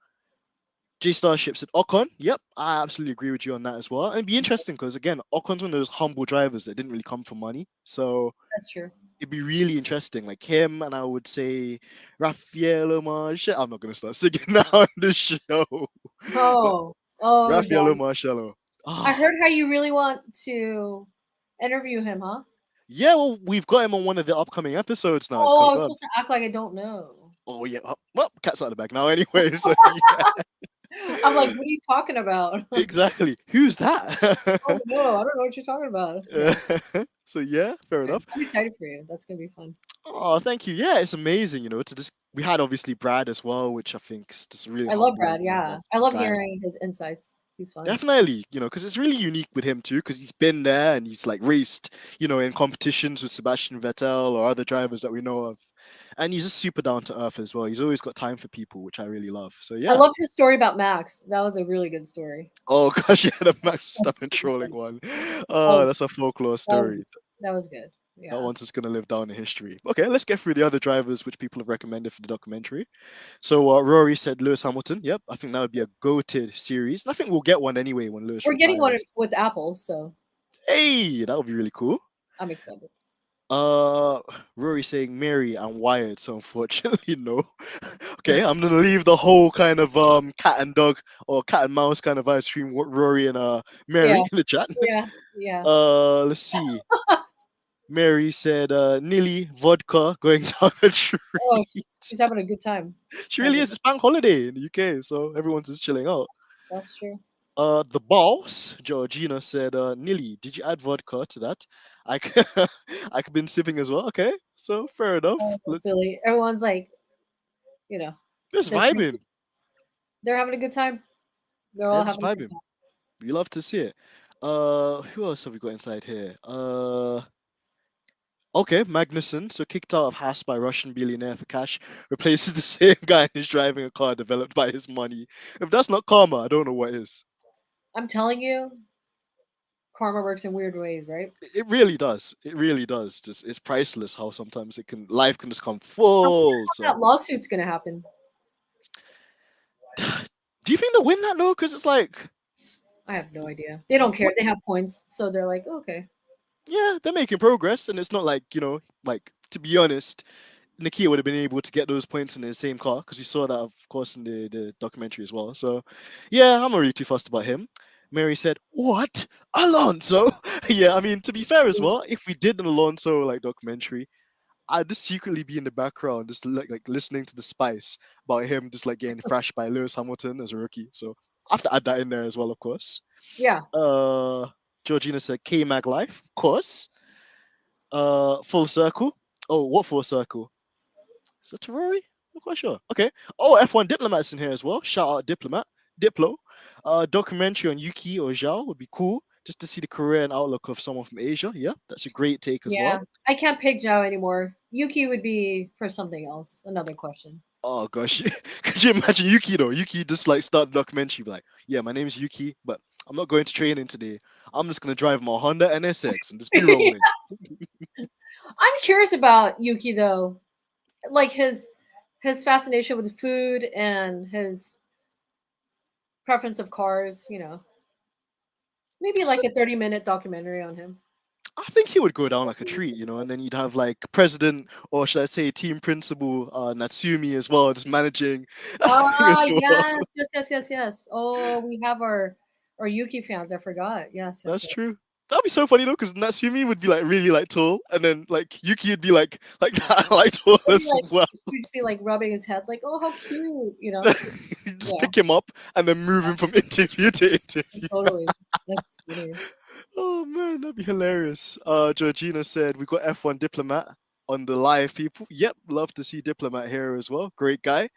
J Starship said Ocon. Yep, I absolutely agree with you on that as well. And it'd be interesting because again, Ocon's one of those humble drivers that didn't really come from money. So That's true. it'd be really interesting. Like him and I would say Raffaello Marcello. I'm not gonna start singing now on the show. But Oh, oh, Raffaello damn. Marcello. I Ah, heard how you really want to interview him, huh? yeah, well, we've got him on one of the upcoming episodes now. It's Oh, I was confirmed. supposed to act like I don't know. Oh yeah. Well, cat's out of the bag now anyway. So yeah, I'm like, what are you talking about? exactly. Who's Oh that? no, I don't know what you're talking about. Yeah, So yeah, fair okay. enough. I'm excited for you. That's gonna be fun. Oh, thank you. Yeah, it's amazing, to just we had obviously Brad as well, which I think is just a really I love humble and Brad. kind Yeah, of I love guy. hearing his insights. He's fun. Definitely, because it's really unique with him too, because he's been there and he's like raced, in competitions with Sebastian Vettel or other drivers that we know of. And he's just super down to earth as well. He's always got time for people, which I really love. So I yeah. love his story about Max. That was a really good story. Oh gosh, yeah, the Max That's Verstappen super trolling fun. one. That Oh, was that's a folklore that was story. that was good. That Yeah. one's just gonna live down in history. Okay, let's get through the other drivers which people have recommended for the documentary. So Rory said Lewis Hamilton. Yep, I think that would be a goated series. And I think we'll get one anyway when Lewis We're getting one retires. with Apple, so Hey, that would be really cool. I'm excited. Uh, Rory saying Mary and Wired. So unfortunately, no. Okay, I'm gonna leave the whole kind of cat and dog or cat and mouse kind of ice cream Rory and Yeah, Mary in the chat. yeah, yeah. Let's see. Mary said Nilly vodka going down the Oh, tree. she's having a good time. She's She having really a is. good It's bank holiday in the UK, so everyone's just chilling out. That's true. The boss, Georgina said, Nilly, did you add vodka to that? I c- I could been sipping as well. Okay, so fair enough. Oh, silly. Everyone's like, you know, Just they're vibing. they're having a good time. They're They're all just having a good vibing. time. We love to see it. Who else have we got inside here? Okay, Magnussen. So kicked out of Haas by Russian billionaire for cash, replaces the same guy who's driving a car developed by his money. If that's not karma, I don't know what is. I'm telling you, karma works in weird ways, right? It really does. It really does. Just it's priceless how sometimes life can just come I wonder full how that circle. lawsuit's gonna happen. Do you think they'll win that though? Because it's like, I have no idea. They don't care. what? They have points, so they're like, okay. Yeah, they're making progress, and it's not like like to be honest, Nakia would have been able to get those points in the same car because we saw that, of course, in the documentary as well. So, yeah, I'm not really too fussed about him. Mary said, "What, Alonso?" Yeah, I mean, to be fair as well, if we did an Alonso like documentary, I'd just secretly be in the background, just like listening to the spice about him just like getting thrashed by Lewis Hamilton as a rookie. So I have to add that in there as well, of course. Yeah, Uh, Georgina said K Mag Life, of course. Full circle. Oh, what full circle? Is that Ferrari? I'm not quite sure. Okay. Oh, F1 diplomats in here as well. Shout out diplomat, Diplo. Documentary on Yuki or Zhao would be cool just to see the career and outlook of someone from Asia. Yeah, that's a great take as yeah. well. I can't pick Zhao anymore. Yuki would be for something else. Another question. Oh gosh, could you imagine Yuki though? Yuki just like start the documentary, be like, yeah, my name is Yuki, but I'm not going to training today. I'm just gonna drive my Honda NSX and just be rolling. I'm curious about Yuki though, like his fascination with food and his preference of cars. Maybe That's like a 30-minute documentary on him. I think he would go down like a treat, and then you'd have like president, or should I say team principal, Natsumi as well, just managing. That's the thing Ah, as well. yes, yes, yes, yes, yes. Oh, we have our Yuki fans. I forgot. Yes, yes, That's yes. true. That'd be so funny though, because Natsumi would be like really like tall, and then like Yuki would be like that like tall Maybe as like well. he'd be like rubbing his head, like, oh, how cute. You just Yeah, pick him up and then move him from interview to interview. totally. That's funny. Oh man, that'd be hilarious. Georgina said we got F1 Diplomat on the live people. Yep, love to see Diplomat here as well. Great guy.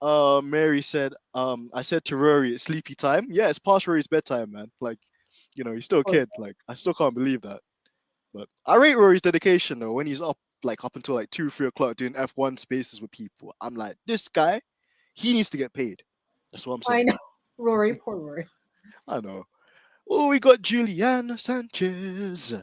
Mary said, I said to Rory, it's sleepy time. Yeah, it's past Rory's bedtime, man. Like, he's still a Oh, kid. Like, I still can't believe that. But I rate Rory's dedication though. When he's up until like 2, 3 o'clock doing F1 spaces with people, I'm like, this guy, he needs to get paid. That's what I'm I saying. know. Rory, poor Rory. I know. Oh, we got Juliana Sanchez.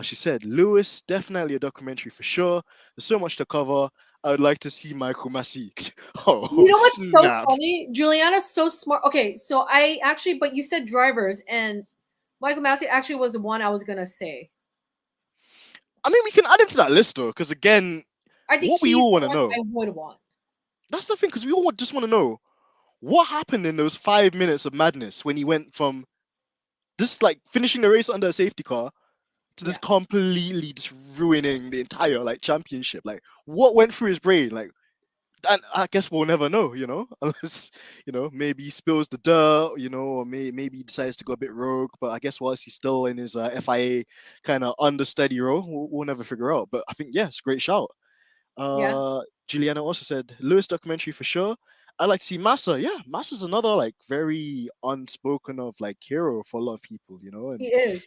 She said, Lewis, definitely a documentary for sure. There's so much to cover. I would like to see Michael Massey. You Oh, know what's so snap. funny? Juliana's so smart. Okay, so but you said drivers, and Michael Massey actually was the one I was gonna say. I mean, we can add him to that list though, because again, I think what we he's all want the to one know. I would want. That's the thing, because we all just want to know what happened in those 5 minutes of madness when he went from just like finishing the race under a safety car to Yeah, just completely just ruining the entire like championship. Like, what went through his brain? Like, and I guess we'll never know, unless maybe he spills the dirt, or maybe he decides to go a bit rogue. But I guess whilst he's still in his FIA kind of understudy role, we'll never figure out. But I think yes, great shout. yeah, Juliana also said Lewis documentary for sure. I like to see Massa. Yeah, Massa's another like very unspoken of like hero for a lot of people, he and is.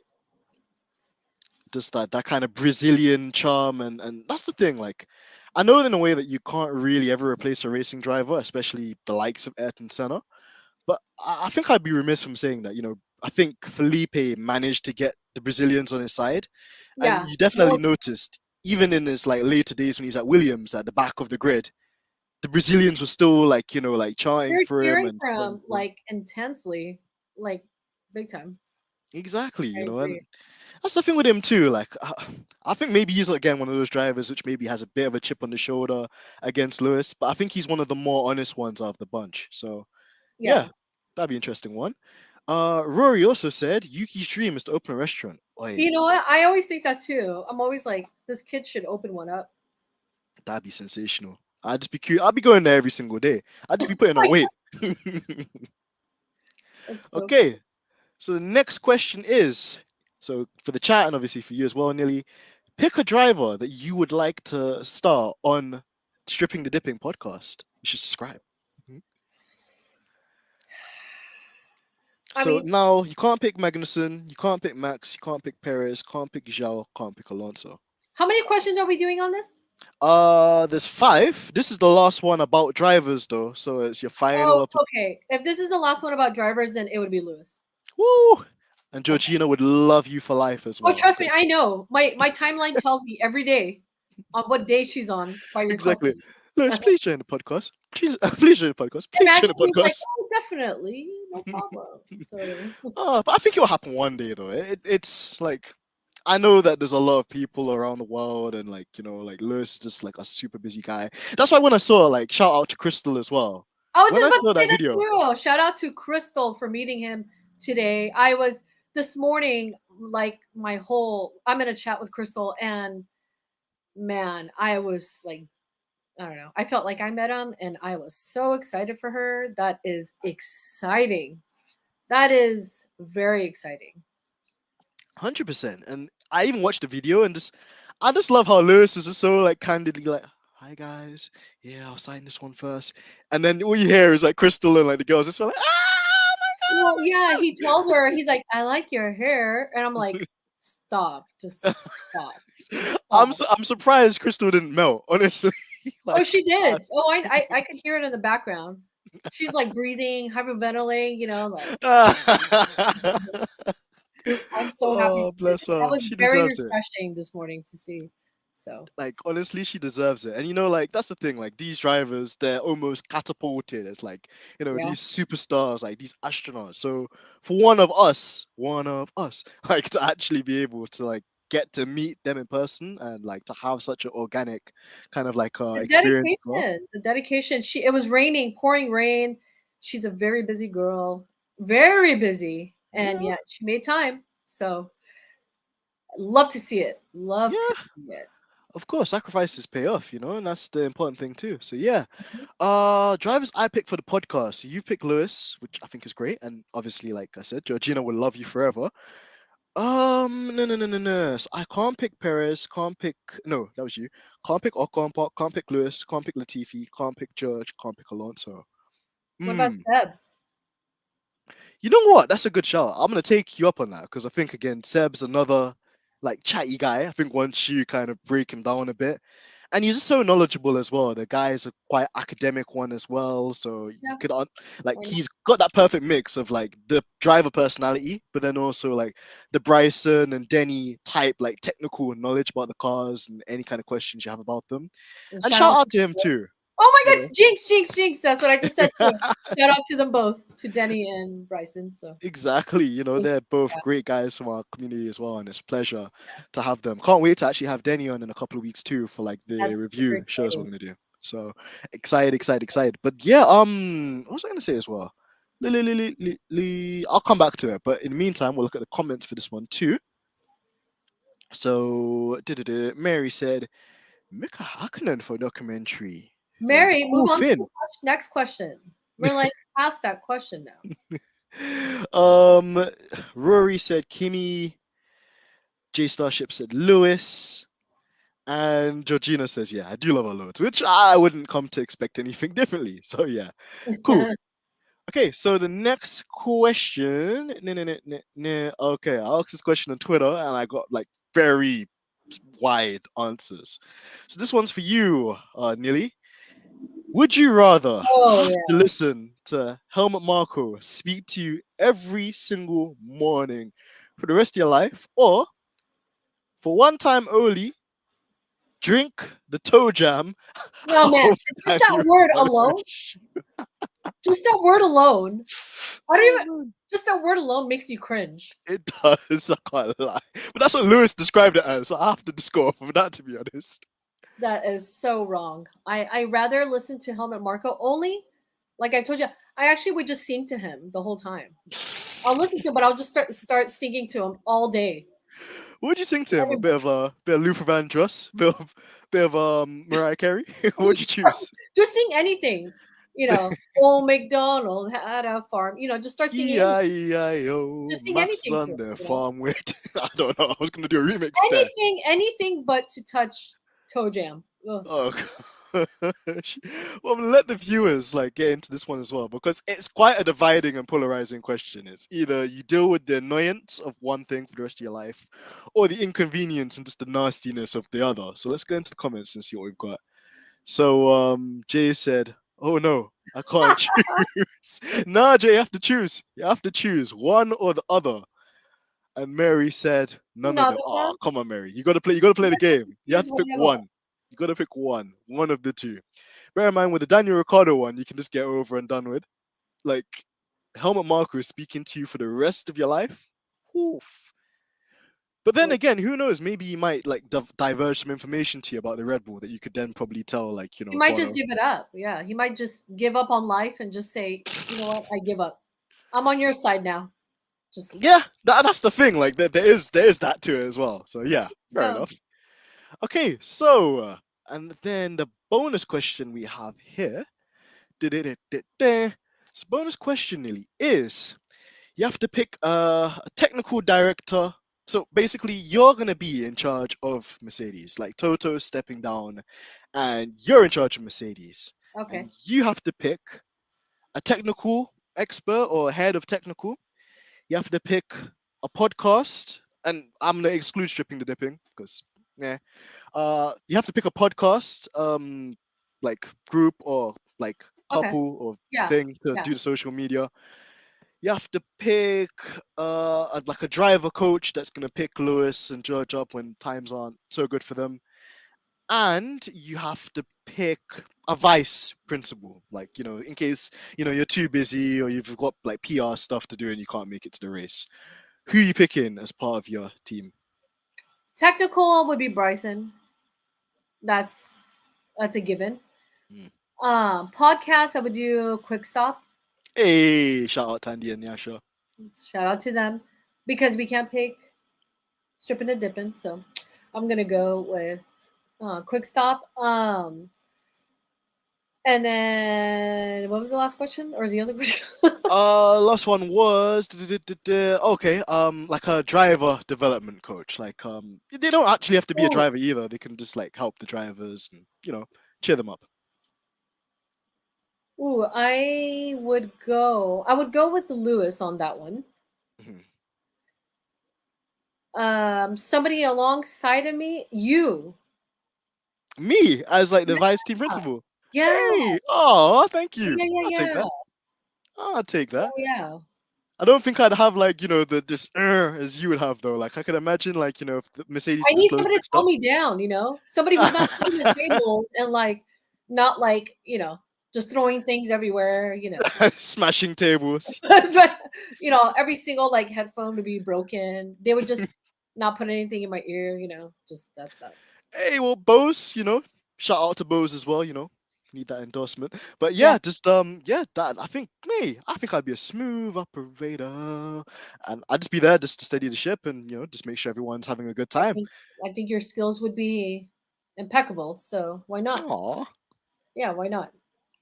just that kind of Brazilian charm, and that's the thing. Like, I know in a way that you can't really ever replace a racing driver, especially the likes of Ayrton Senna. But I think I'd be remiss from saying that. I think Felipe managed to get the Brazilians on his side, and Yeah, you definitely well, noticed even in his like later days when he's at Williams at the back of the grid, the Brazilians were still like like chanting they're for him cheering and for supporting him for him. like intensely, like big time. Exactly, I and agree. that's the thing with him too. Like, I think maybe he's again one of those drivers which maybe has a bit of a chip on the shoulder against Lewis, but I think he's one of the more honest ones out of the bunch. So Yeah. yeah, that'd be an interesting one. Rory also said Yuki's dream is to open a restaurant. You Oi, know what? I always think that too. I'm always like, this kid should open one up. that'd be sensational. I'd just be cute. I'd be going there every single day. I'd just be putting on Like, weight. that's so Okay, so the next question is, so for the chat and obviously for you as well, Nilly, pick a driver that you would like to star on Stripping the Dipping podcast. You should subscribe. Mhm. I So mean, now you can't pick Magnussen, you can't pick Max, you can't pick Perez, can't pick Zhao, can't pick Alonso. how many questions are we doing on this? There's five. This is the last one about drivers though, so it's your final Oh, up. okay. If this is the last one about drivers, then it would be Lewis. Woo! And Okay. Georgina would love you for life as Oh, well. trust me, I know. My timeline tells me every day on what day she's on by Exactly. requesting. Lewis, please join the podcast. Please, please join the podcast. Please join Imagine the he's like, podcast. oh, definitely, no problem. So But I think it'll happen one day though. It's like I know that there's a lot of people around the world, and like like Lewis is just like a super busy guy. That's why when I saw like shout out to Crystal as well. I was When just I about to saw say that that video, too. Shout out to Crystal for meeting him today. I was this morning, like I'm in a chat with Crystal, and man, I was like, I don't know. I felt like I met him, and I was so excited for her. That is exciting. That is very exciting. 100%. And I even watched the video and I just love how Lewis is just so like candidly like, "Hi guys, yeah, I'll sign this one first." And then all you hear is like Crystal and like the girls just like, "Ah, Well, yeah, oh he tells her, he's like, I like your hair. And I'm like, stop, my just god!" stop, stop. I'm surprised Crystal didn't melt. Honestly, Oh, like. she did. Oh, I could hear it in the background. She's like breathing, hyperventilating, like I'm so happy Oh, for her. bless That her. was She very deserves it. refreshing this morning to see. So Like honestly, she deserves it. And like that's the thing. Like these drivers, they're almost catapulted as like yeah, these superstars, like these astronauts. So for one of us, like to actually be able to like get to meet them in person and like to have such an organic kind of like the experience as well. dedication, the dedication. It was raining, pouring rain. She's a very busy girl, very busy, and Yeah, yet she made time. So love to see it. Love to yeah. see it. Of course, sacrifices pay off, and that's the important thing too. So yeah, Mhm. drivers I picked for the podcast. So you picked Lewis, which I think is great, and obviously, like I said, Georgina will love you forever. No, no, no, no, no. So I can't pick Perez. Can't pick. No, that was you. Can't pick Ocon. Can't pick Lewis. Can't pick Latifi. Can't pick George. Can't pick Alonso. What about Hmm. Seb? You know what? That's a good shout. I'm gonna take you up on that because I think again, Seb's another like chatty guy. I think once you kind of break him down a bit, and he's just so knowledgeable as well. The guy's a quite academic one as well, so you Yeah, could like why not? he's got that perfect mix of like the driver personality, but then also like the Bryson and Denny type like technical knowledge about the cars and any kind of questions you have about them. And And shout shout out out to to him Seb. too. Oh my You God, Jinx, Jinx, Jinx. That's what I just said know. too. Shout out to them both, to Denny and Bryson. So Exactly. thank They're both you. great guys from our community as well, and it's a pleasure to have them. Can't wait to actually have Denny on in a couple of weeks too for like the That's super review shows we're exciting. gonna do. So excited, excited, excited. But yeah, what was I gonna say as well? I'll come back to it. But in the meantime, we'll look at the comments for this one too. So Mary said, Mika Hakkinen for a documentary. The Mary, move cool on to the thing. next question. We're like past that question now. um Rory said Kimmy, J Starship said Lewis. And Georgina says, yeah, I do love her loads, which I wouldn't come to expect anything differently. So yeah, cool. Okay, so the next question. Okay, I asked this question on Twitter and I got like very wide answers. So this one's for you, Nilly. Would you rather Oh have to yeah. listen to Helmut Marko speak to you every single morning for the rest of your life, or for one time only, drink the toe jam No man, of just that Daniel word alone. Monroe. Just that word alone. I don't Oh even. man, Just that word alone makes you cringe. it does. I can't lie, but that's what Lewis described it as. So I have to just go off of that, to be honest. That is so wrong. I rather listen to Helmut Marko only. Like I told you, I actually would just sing to him the whole time. I'll listen to him, but I'll just start singing to him all day. What would you sing to him? A Every bit of Luther Vandross, bit of Mariah Carey. What'd you choose? just sing anything. Old McDonald had a farm. Just start singing anything. E-I-E-I-O, Just sing my anything to son, him. they're farm with. I don't know. I was gonna do a remix there. Anything but to touch Toe Jam. Ugh. Oh gosh. Well, I'm gonna let the viewers like get into this one as well because it's quite a dividing and polarizing question. It's either you deal with the annoyance of one thing for the rest of your life, or the inconvenience and just the nastiness of the other. So let's go into the comments and see what we've got. So Jay said, "Oh no, I can't choose." Nah, Jay, you have to choose. You have to choose one or the other. And Mary said, "None of None them." of Oh, them. come on, Mary. You gotta play. You gotta play the game. You have Choose to pick whatever. one. You gotta pick one of the two. Bear in mind, with the Daniel Ricciardo one, you can just get over and done with. Like Helmut Marko is speaking to you for the rest of your life. Oof. But then Well, again, who knows? Maybe he might like diverge some information to you about the Red Bull that you could then probably tell, like he might just Bono. give it up. Yeah, he might just give up on life and just say, you know what, I give up. I'm on your side now. Just Yeah, that's the thing. Like there is that to it as well. So yeah, fair go. enough. Okay, so and then the bonus question we have here. So bonus question nearly is you have to pick a technical director. So basically, you're gonna be in charge of Mercedes, like Toto stepping down, and you're in charge of Mercedes, Okay. and you have to pick a technical expert or head of technical. You have to pick a podcast, and I'm gonna exclude stripping the dipping because yeah. You have to pick a podcast, like group or like Okay. couple or Yeah. thing to Yeah. do the social media. You have to pick like a driver coach that's gonna pick Lewis and George up when times aren't so good for them, and you have to pick a vice principal, like in case you're too busy or you've got like PR stuff to do and you can't make it to the race. Who are you picking as part of your team? Technical would be Bryson. That's that's a given. Mm. Podcast I would do Quick Stop. Hey, shout out Tandy and Yasha. Shout out to them because we can't pick stripping and dipping. So I'm gonna go with Quick Stop. And then what was the last question or the other question? Last one was okay. Like a driver development coach. Like they don't actually have to be a Oh, driver either. They can just like help the drivers and cheer them up. ooh, I would go with Lewis on that one. Mhm. Somebody alongside of me, you. Me as like the Yeah, vice team principal. yeah, Hey, oh, thank you. yeah, yeah, I'll take yeah. that. I'll take Oh that. yeah. I don't think I'd have like the just as you would have though. Like I could imagine like if the Mercedes I would need just load somebody to quick calm stop, me down, somebody who's not hitting the table and like not like, just throwing things everywhere. smashing tables. So, every single like headphone would be broken. They would just not put anything in my ear. Just that's that. Hey, well, Bose, shout out to Bose as well. Need that endorsement. But Yeah, yeah, just yeah, that I think I'd be a smooth operator, and I'd just be there just to steady the ship and just make sure everyone's having a good I time. think I think your skills would be impeccable. So why not? Aw, Yeah, why not?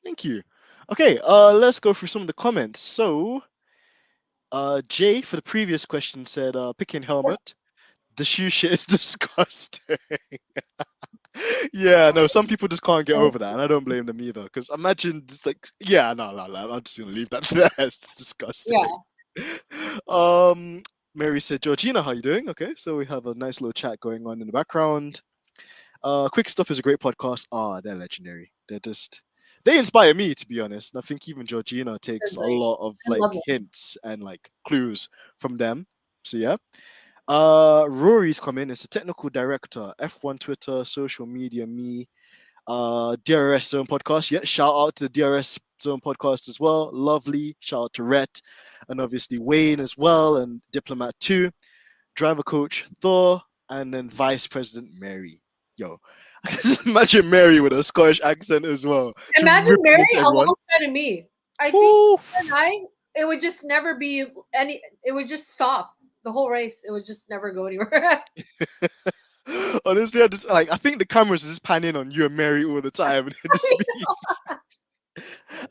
thank you. Okay, let's go through some of the comments. So, Jay for the previous question said, picking helmet. The shoe shit is disgusting. Yeah, no, some people just can't get over that, and I don't blame them either. Because imagine just like, yeah, no, I'm just gonna leave that there. It's Yeah, disgusting. Um, Mary said, Georgina, how you doing? Okay, so we have a nice little chat going on in the background. Quick Stuff is a great podcast. Ah, they're legendary. They inspire me to be honest. And I think even Georgina they're takes a great. lot of I like love them. hints and like clues from them. So yeah. Rory's come in as a technical director, F1 Twitter, social media, me, DRS Zone podcast. Yeah, shout out to the DRS Zone podcast as well. Lovely. Shout out to Rhett and obviously Wayne as well and Diplomat 2, driver coach Thor, and then Vice President Mary. Yo, I can just imagine Mary with a Scottish accent as well. She's Imagine ripping Mary into everyone. alongside of me. I think Whew. her and I, it would just never be any. It would just stop the whole race. It would just never go anywhere. Honestly, I think the cameras just pan in on you and Mary all the time, and it just be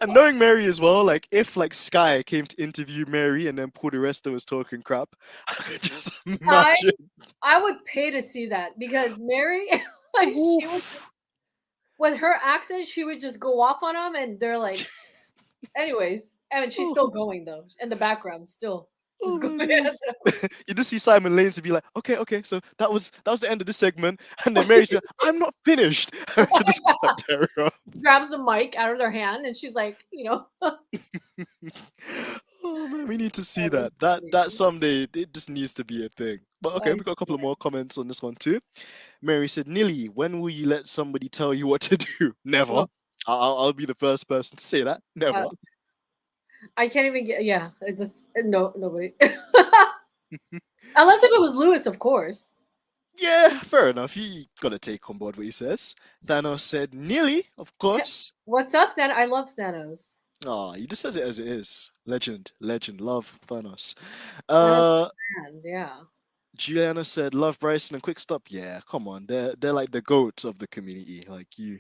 and knowing Mary as well, like if like Sky came to interview Mary and then Paul DiResta was talking crap, I could just I imagine. I would pay to see that because Mary, like she would Oof. just with her accent, she would just go off on them, and they're like, anyways. I mean, she's Oh, still going though in the background, still oh just going. my days. You just see Simon Lanes to be like, okay, so that was the end of this segment, and then Mary's be like, I'm not finished. And she just cut her off. Grabs the mic out of their hand, and she's like, Oh man, we need to see that was that. That funny. someday it just needs to be a thing. But okay, I we got a couple of more comments on this one too. Mary said, Nilly, when will you let somebody tell you what to do? Never. well, I'll be the first person to say that. uh, Never. I can't even get. Yeah, it's just no nobody. Unless if it was Lewis, of course. Yeah, fair enough. You gotta take on board what he says. Thanos said, nearly, of course. What's up, Thanos? I love Thanos. Oh, he just says it as it is. Legend, love Thanos. Thanos, Uh, man, yeah. Juliana said, "Love Bryson and Quick Stop." Yeah, come on, they're like the goats of the community. Like Yeah.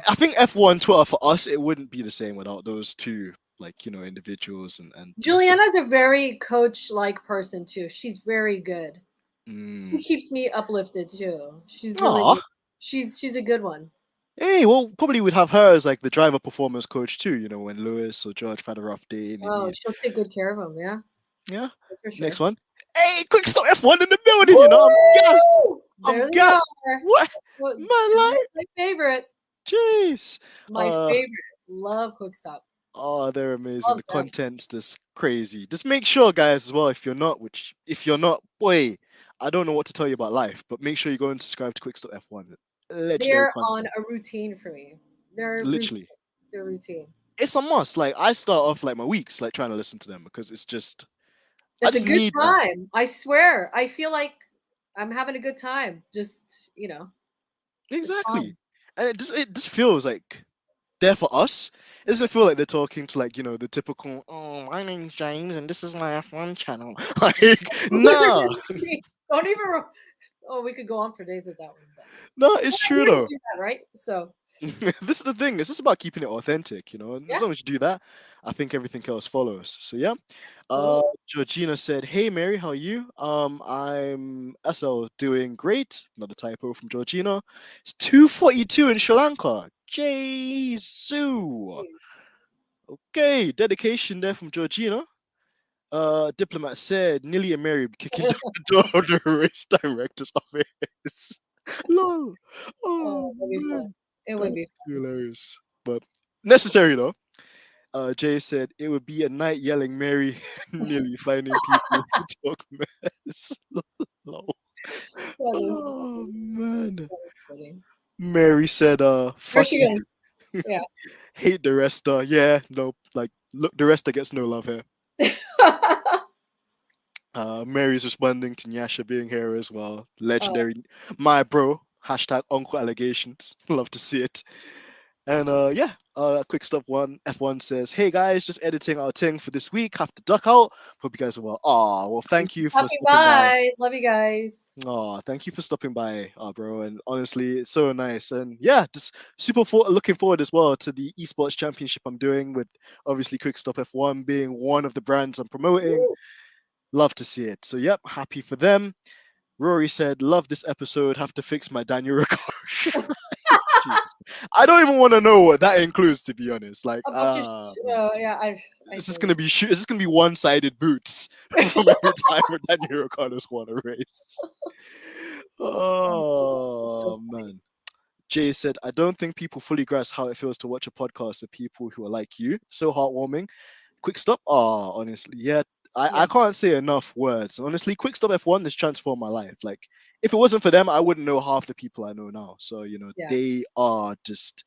I think F1 Twitter for us, it wouldn't be the same without those two, like individuals and just the. Juliana's a very coach-like person too. She's very good. She Mm. keeps me uplifted too. She's Aw, really she's a good one. hey, well, probably we'd have her as like the driver performance coach too. When Lewis or George had a rough day and they Oh, need. she'll take good care of him. Yeah, Yeah. for Next sure. one. Hey, Quick Stop F1 in the building. I'm gassed. Woo! I'm There they gassed. are. What? Well, My life. my favorite. Jeez. My favorite. Love Quick Stop. Oh, they're amazing. Love The them. content's just crazy. Just make sure, guys, as well, if you're not, boy, I don't know what to tell you about life, but make sure you go and subscribe to Quickstop F1. Legendary They're on content. a routine for me. They're routine. Literally. They're routine. It's a must. Like I start off like my weeks like trying to listen to them because it's just I It's a just good need that. time. I swear. I feel like I'm having a good time. Just, it's Exactly. fun. And it just feels like they're for us. It doesn't feel like they're talking to like, the typical, oh, my name's James and this is my F1 channel. Like, nah. Don't even. Oh, we could go on for days with that one. But No, it's true we though. do that, right? So, This is the thing. It's just about keeping it authentic, and yeah, as long as you do that, I think everything else follows. So yeah. totally. Georgina said, "Hey Mary, how are you? I'm SL doing great." Another typo from Georgina. It's 2:42 in Sri Lanka. Jesu. Okay, dedication there from Georgina. Diplomat said, Nilly and Mary kicking the door of the race director's office. Lol. Oh, Oh that'd be fun. man, It would that's be hilarious. But necessary though. Jay said it would be a night yelling Mary Nilly finding people who talk mess. Lol. fun. That is Oh man. that is funny. Mary said, Where's fuck she you. going? Yeah. Hate the rester. Yeah, no, like look, the rester gets no love here. Mary's responding to Nyasha being here as well. Oh, Legendary. My bro. Hashtag uncle allegations. Love to see it. And yeah, quick stop one. F1 says, hey guys, just editing our thing for this week. Have to duck out. Hope you guys are well. Oh, well, thank you for happy stopping by. bye. Love you guys. Oh, thank you for stopping by, bro. And honestly, it's so nice. And yeah, just looking forward as well to the esports championship I'm doing with obviously Quickstop F1 being one of the brands I'm promoting. Woo. Love to see it. So yep, happy for them. Rory said, love this episode. Have to fix my Daniel Ricciardo. Jesus. I don't even want to know what that includes, to be honest. Like, A bunch of man. yeah, I Is this hear gonna you. be is this gonna be one-sided boots from every time Daniel Ricciardo's won a race? It's so Oh man. Jay said, I don't think people fully grasp how it feels to watch a podcast of people who are like you. So heartwarming. Quick stop. Oh, honestly, yeah. I yeah. can't say enough words. Honestly, Quick Stop F1 has transformed my life. Like, if it wasn't for them, I wouldn't know half the people I know now. So, Yeah. they are just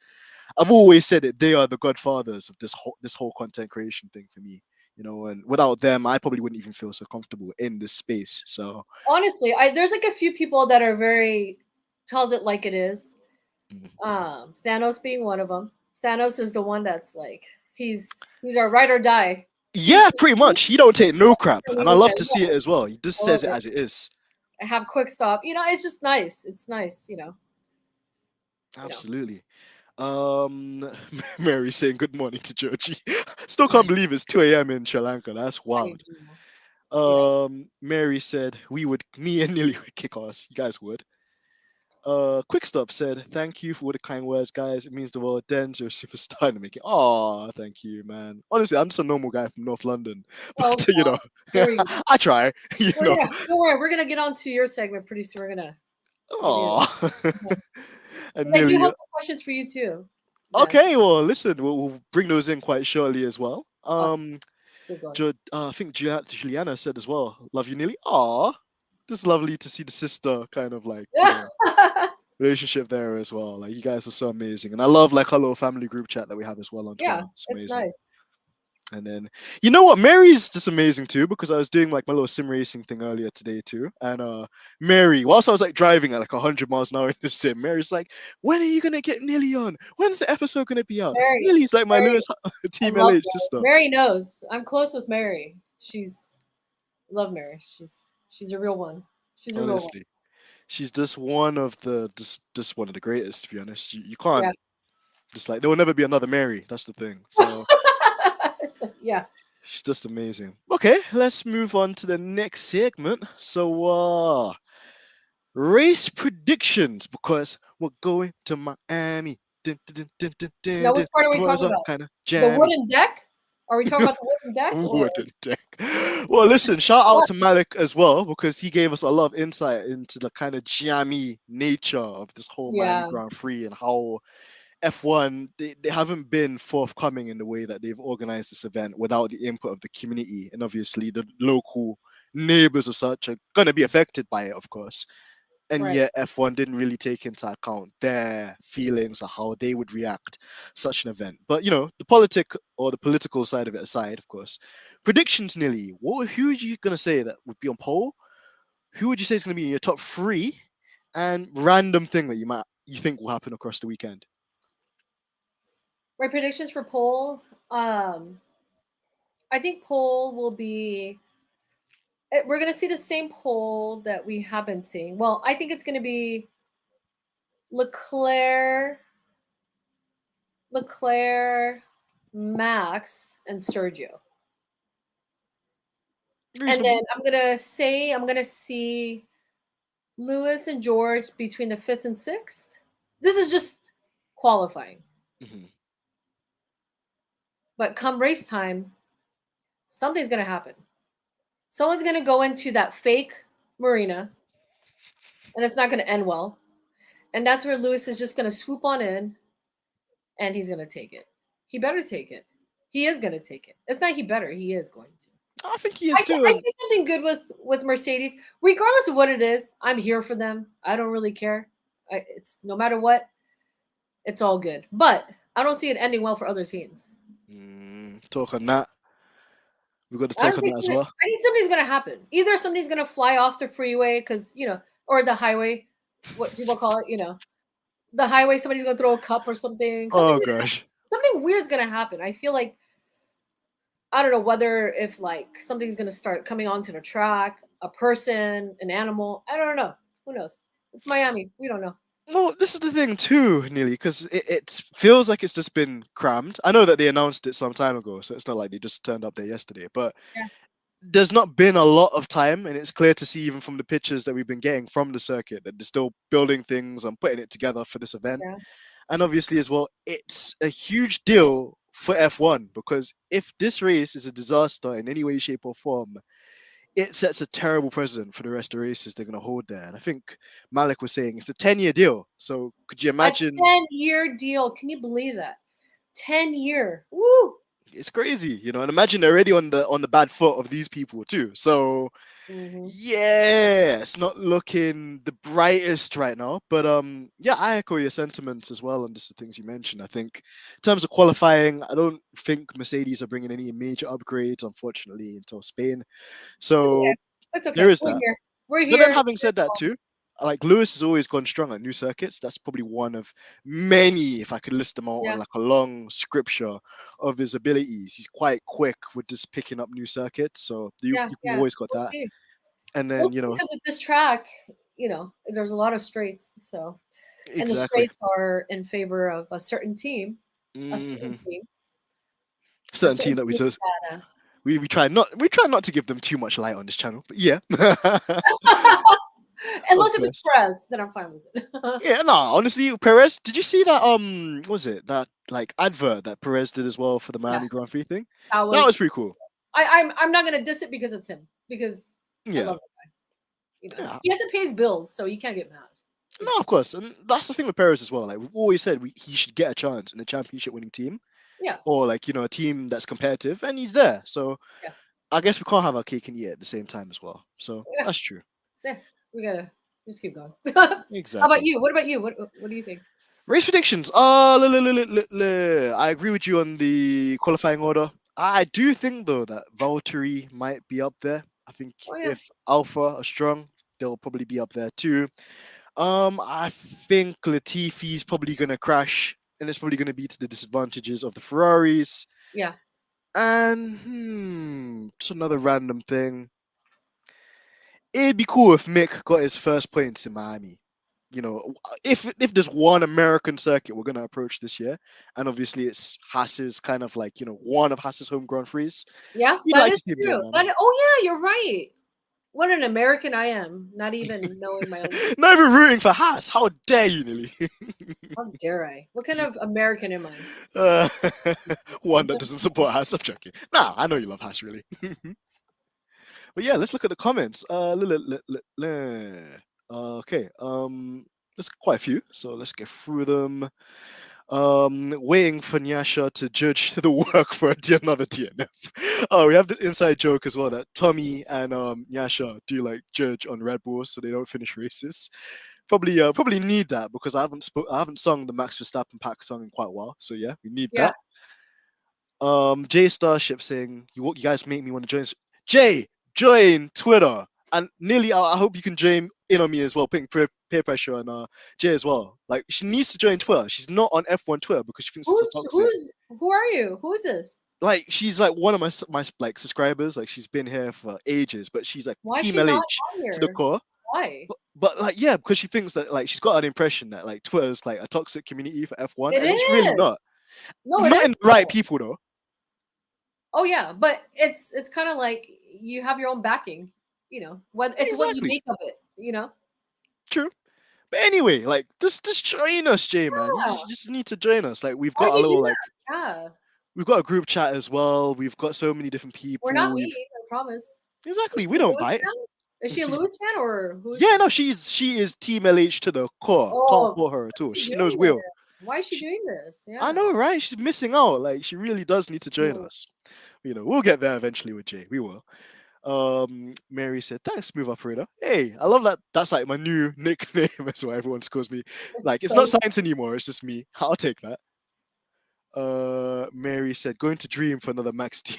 I've always said it, they are the godfathers of this whole content creation thing for me. And without them, I probably wouldn't even feel so comfortable in this space. So Honestly, there's like a few people that are very tells it like it is. mm. Thanos being one of them. Thanos is the one that's like he's our ride or die. He's Yeah, pretty much. He don't take no crap. And I which love I to see love. it as well. He just I love says it it. as it is. I have quick stop. It's just nice. It's nice. Absolutely. Mary saying good morning to Georgie. Still can't believe it's 2 a.m. in Sri Lanka. That's I wild. know. You know. Mary said me and Neely would kick ass. You guys would. Quick Stop said, thank you for all the kind words, guys. It means the world. Denz, you're a superstar in the making. Oh, thank you, man. Honestly, I'm just a normal guy from North London. Oh, But, here we go. I try, Oh yeah. Don't worry. We're gonna get on to your segment pretty soon. We're gonna give you. Oh. Yeah. And I do have Nearly, some questions for you too. Then okay, well, listen, we'll bring those in quite shortly as well. awesome. Let's get going. I think Juliana said as well, love you, Nearly. Aw, this is lovely to see the sister kind of like, Yeah. relationship there as well. Like you guys are so amazing, and I love like our little family group chat that we have as well on Yeah. Twitter. It's It's amazing. nice. And then you know what, Mary's just amazing too because I was doing like my little sim racing thing earlier today too, and Mary, whilst I was like driving at like 100 miles an hour in the sim, Mary's like, "When are you gonna get Nilly on? When's the episode gonna be out?" Mary. Nilly's like my Mary. Lewis I Team love LH Mary. sister. Mary knows. I'm close with Mary. Love Mary. She's a real one. She's a real one. Honestly, she's just one of just one of the greatest. To be honest, you Yeah. can't just like there will never be another Mary. That's the thing. So. Yeah. She's just amazing. Okay, let's move on to the next segment. So, race predictions because we're going to Miami. Dun, dun, dun, dun, dun, Now, which dun. part are we Tomorrow's talking up about? kind of The jammy. wooden deck? Are we talking about the wooden deck or Wooden deck. Well, listen, shout out what? to Malik as well because he gave us a lot of insight into the kind of jammy nature of this whole Miami Yeah. Grand Prix and how F1, they haven't been forthcoming in the way that they've organized this event without the input of the community. And obviously, the local neighbors of such are going to be affected by it, of course. And Right. yet, F1 didn't really take into account their feelings or how they would react such an event. But, the political side of it aside, of course, predictions, Nilly. Who are you going to say that would be on pole? Who would you say is going to be in your top three? And random thing that you think will happen across the weekend? My predictions for poll. I think poll will be. We're gonna see the same poll that we have been seeing. Well, I think it's gonna be Leclerc, Leclerc, Max, and Sergio. And then Reasonable. I'm gonna see Lewis and George between the fifth and sixth. This is just qualifying. Hmm. But come race time, something's gonna happen. Someone's gonna go into that fake marina, and it's not gonna end well. And that's where Lewis is just gonna swoop on in, and he's gonna take it. He better take it. He is gonna take it. It's not he better. He is going to. I think he is too. I And see something good with Mercedes, regardless of what it is. I'm here for them. I don't really care. It's no matter what, it's all good. But I don't see it ending well for other teams. talk on that. We've got to I talk don't on think that as well. I think something's gonna happen. Either somebody's gonna fly off the freeway because or the highway, what people call it, the highway. Somebody's gonna throw a cup or something. Oh gosh. Something weird's gonna happen. I feel like I don't know whether if like something's gonna start coming onto the track, a person, an animal. I don't know. Who knows? It's Miami. We don't know. Well, this is the thing too, Nearly, because it feels like it's just been crammed. I know that they announced it some time ago, so it's not like they just turned up there yesterday. But Yeah, there's not been a lot of time, and it's clear to see even from the pictures that we've been getting from the circuit that they're still building things and putting it together for this event. yeah. And obviously, as well, it's a huge deal for F1 because if this race is a disaster in any way, shape, or form, it sets a terrible precedent for the rest of the races they're going to hold there. And I think Malik was saying it's a 10-year deal. So could you A imagine? 10-year deal. Can you believe that? 10-year. Woo. It's crazy, and imagine they're already on the bad foot of these people too. So Hmm. yeah, it's not looking the brightest right now. But yeah, I echo your sentiments as well on just the things you mentioned. I think in terms of qualifying, I don't think Mercedes are bringing any major upgrades, unfortunately, until Spain. It's So okay. It's there okay. is We're that. here. We're But then here. having said that too, like Lewis has always gone strong at new circuits. That's probably one of many, if I could list them all on Yeah, like a long scripture of his abilities. He's quite quick with just picking up new circuits. So you've yeah. always got We'll that. see. And We'll then, see because with this track, there's a lot of straights. So, and the exactly. straights are in favor of a certain Hmm. team, a Certain certain team that we team so that. we try not to give them too much light on this channel. But yeah. Of Unless if it's course. Perez, then I'm fine with it. Yeah, no, honestly, Perez, did you see that what was it that like advert that Perez did as well for the Yeah, Miami Grand Prix thing? that That was. was pretty cool. I'm not gonna diss it because it's him because I Yeah. love it. Yeah. He has to pay his bills, so you can't get mad. No, of course, and that's the thing with Perez as well. Like we've always said, he should get a chance in a championship-winning team, Yeah, or like a team that's competitive, and he's there. So yeah, I guess we can't have our cake and eat it at the same time as well. So yeah, that's true. yeah. We gotta just keep going. How about Exactly. you? What about you? What do you think? Race predictions. I agree with you on the qualifying order. I do think though that Valtteri might be up there. I think Oh yeah, if Alpha are strong, they'll probably be up there too. I think Latifi's probably gonna crash, and it's probably gonna be to the disadvantages of the Ferraris. yeah, And it's another random thing. It'd be cool if Mick got his first points in Miami. If there's one American circuit we're gonna approach this year, and obviously it's Haas's kind of like one of Haas's home Grand Prix. yeah. You'd That like to is see him do it, true. man. Oh yeah, you're right. What an American I am, not even knowing my own. Not even rooting for Haas. How dare you, Nilly? How dare I? What kind of American am I? uh, one that doesn't support Haas. I'm joking. Nah, I know you love Haas, really. But yeah, let's look at the comments. Okay. There's quite a few, so let's get through them. Waiting for Nyasha to judge the work for another DNF. Oh, we have the inside joke as well that Tommy and Nyasha do like judge on Red Bull so they don't finish races. Probably need that because I haven't sung the Max Verstappen pack song in quite a while. So yeah, we need Yeah. that. Jay Starship saying you guys make me want to join. Jay, join Twitter and Nearly. I hope you can join in on me as well, putting peer pressure on Jay as well. Like she needs to join Twitter. She's not on F1 Twitter because she thinks it's so toxic. Who are you? Who is this? Like she's like one of my like subscribers. Like she's been here for ages, but she's like Why is Team she not LH on to the here? core. Why? But like yeah, because she thinks that like she's got an impression that like Twitter's like a toxic community for F1, It and it's really is. not. No, it Not is. in the right people though. Oh yeah, but it's kind of like you have your own backing. You know, what it's what you Exactly. make of it. You know. True. But anyway, like just join us, Jay, man. You Yeah. just need to join us. Like we've Why got do a you little do like that? Yeah. we've got a group chat as well. We've got so many different We're not people. We've mean, I promise. Is exactly we she a don't Lewis bite. fan? Is she a Lewis fan or who is Yeah, she? no, she is Team LH to the core. Can't Oh, fault her at why all. is she She doing knows this? Will. Why is she She, doing this? I Yeah. know, right? She's missing out. Like she really does need to join Mm. us. We'll get there eventually with Jay. We will. Mary said, "Thanks, smooth operator." Hey, I love that. That's like my new nickname. That's what everyone calls me. Like It's it's not so science anymore. It's just me. I'll take that. Mary said, "Going to dream for another Max T."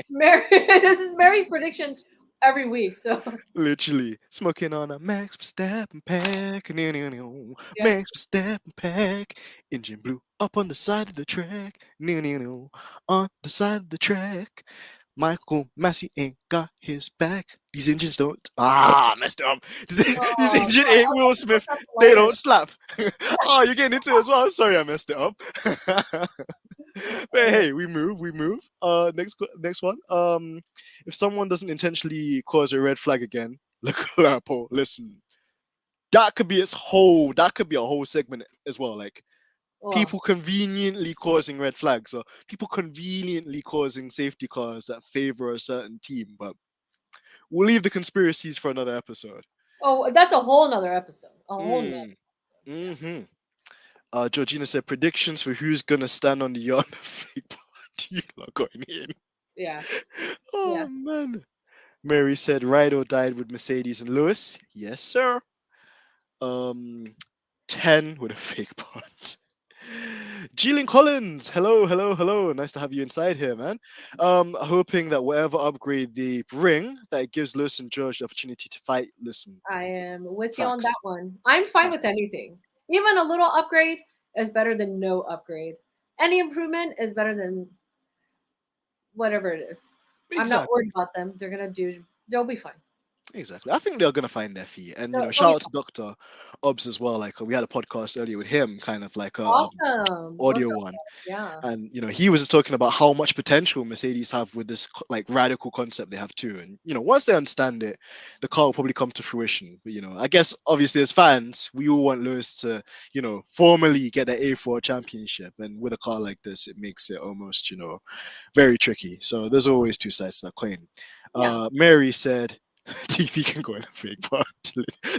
Mary. This is Mary's prediction every week. So Literally smoking on a Max Verstappen pack. yeah. Max Verstappen pack. Engine blew up on the side of the track. On the side of the track. Michael Massey ain't got his back. These engines don't. I messed it up. These Oh engine no. ain't Okay, Will put Smith. that They lighter. don't slap. Oh, you're getting into it as well. Sorry, I messed it up. But Okay. hey, we move. We move. Next one. If someone doesn't intentionally cause a red flag again, look at that, Paul. Listen, that could be its whole. That could be a whole segment as well. Like Oh. people conveniently causing red flags or people conveniently causing safety cars that favor a certain team. But we'll leave the conspiracies for another episode. Oh, that's a whole nother episode. A whole nother Mm, episode. Yeah. hmm Georgina said predictions for who's gonna stand on the yard of fake party. You lot going in. Yeah. Oh Yeah. man. Mary said Rido died with Mercedes and Lewis. Yes, sir. Um, 10 with a fake part. Jeeling Collins, hello, hello, hello. Nice to have you inside here, man. Hoping that whatever upgrade they bring, that it gives Lewis and George the opportunity to fight. Listen, I am with you on facts, that one. I'm fine with facts. anything. Even a little upgrade is better than no upgrade. Any improvement is better than whatever it is. I'm not Exactly. worried about them. They're gonna do. They'll be fine. Exactly. I think they're gonna find their feet, and They'll shout be out to Doctor Obs as well. Like we had a podcast earlier with him, kind of like a awesome. What's audio up? one, Yeah. and he was just talking about how much potential Mercedes have with this like radical concept they have too, and once they understand it, the car will probably come to fruition. But I guess obviously as fans, we all want Lewis to formally get the A4 championship, and with a car like this, it makes it almost very tricky. So there's always two sides to that coin. Yeah. Mary said. Latifi can go in a fake part.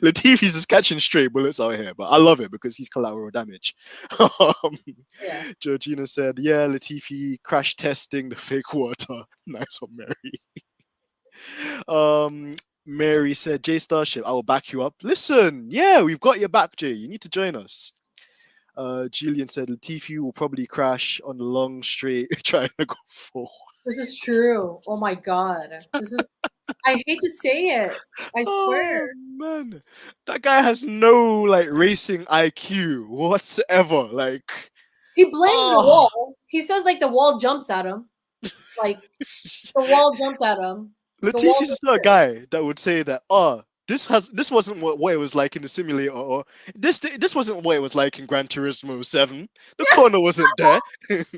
Latifi's just catching stray bullets out here, but I love it because he's collateral damage. um, Yeah. Georgina said, "Yeah, Latifi crash testing the fake water." Nice one, Mary. Um, Mary said, "Jay Starship, I will back you up." Listen, yeah, we've got your back, Jay. You need to join us. Julian said, "Latifi will probably crash on the long straight trying to go forward." This is true. Oh my god. This is. I hate to say it. I Oh swear. man, that guy has no like racing IQ whatsoever. Like, He blames the oh, wall. He says like the wall jumps at him. Like the wall jumped at him. The wall Latifi's did is not a this. guy that would say that. Oh, this wasn't what it was like in the simulator, or this wasn't what it was like in Gran Turismo 7. The Yeah, corner wasn't there. it's